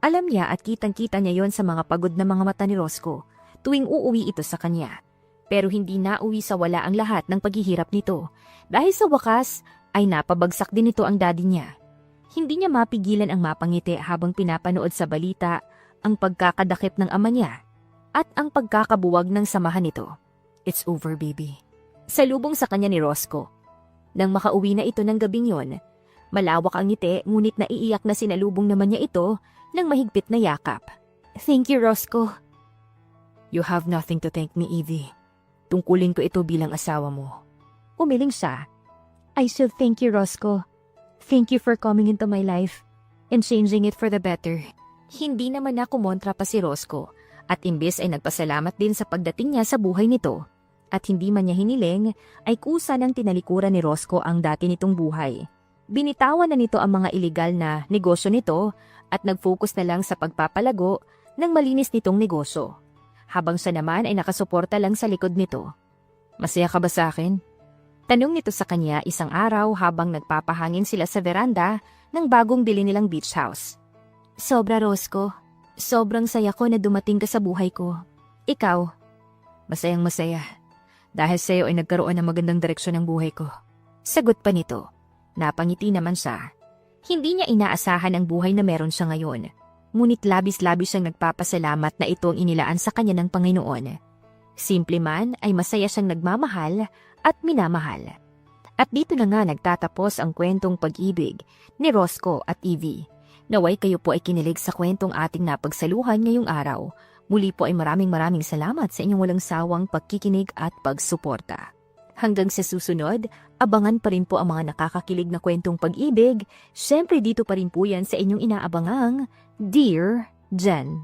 Alam niya at kitang-kita niya yon sa mga pagod na mga mata ni Roscoe tuwing uuwi ito sa kanya. Pero hindi nauwi sa wala ang lahat ng paghihirap nito. Dahil sa wakas ay napabagsak din ito ang daddy niya. Hindi niya mapigilan ang mapangiti habang pinapanood sa balita ang pagkakadakip ng ama niya at ang pagkakabuwag ng samahan nito. It's over, baby. Salubong sa kanya ni Roscoe. Nang makauwi na ito ng gabing yon, malawak ang ngiti ngunit naiiyak na sinalubong naman niya ito ng mahigpit na yakap. Thank you, Roscoe. You have nothing to thank me, Evie. Tungkulin ko ito bilang asawa mo. Umiling siya. I still thank you, Roscoe. Thank you for coming into my life and changing it for the better. Hindi naman na kumontra pa si Roscoe at imbes ay nagpasalamat din sa pagdating niya sa buhay nito. At hindi man niya hiniling ay kusa ng tinalikuran ni Roscoe ang dati nitong buhay. Binitawan na nito ang mga ilegal na negosyo nito at nag-focus na lang sa pagpapalago ng malinis nitong negosyo. Habang siya naman ay nakasuporta lang sa likod nito. Masaya ka ba sa akin? Tanong nito sa kanya isang araw habang nagpapahangin sila sa veranda ng bagong bili nilang beach house. Sobra, Roscoe. Sobrang saya ko na dumating ka sa buhay ko. Ikaw? Masayang masaya. Dahil sa'yo ay nagkaroon ng magandang direksyon ng buhay ko. Sagot pa nito. Napangiti naman siya. Hindi niya inaasahan ang buhay na meron siya ngayon. Ngunit labis-labis siyang nagpapasalamat na ito ang inilaan sa kanya ng Panginoon. Simple man ay masaya siyang nagmamahal at minamahal. At dito na nga nagtatapos ang kwentong pag-ibig ni Roscoe at Evie. Naway kayo po ay kinilig sa kwentong ating napagsaluhan ngayong araw. Muli po ay maraming salamat sa inyong walang sawang pagkikinig at pagsuporta. Hanggang sa susunod, abangan pa rin po ang mga nakakakilig na kwentong pag-ibig. Siyempre dito pa rin po yan sa inyong inaabangang Dear Jen.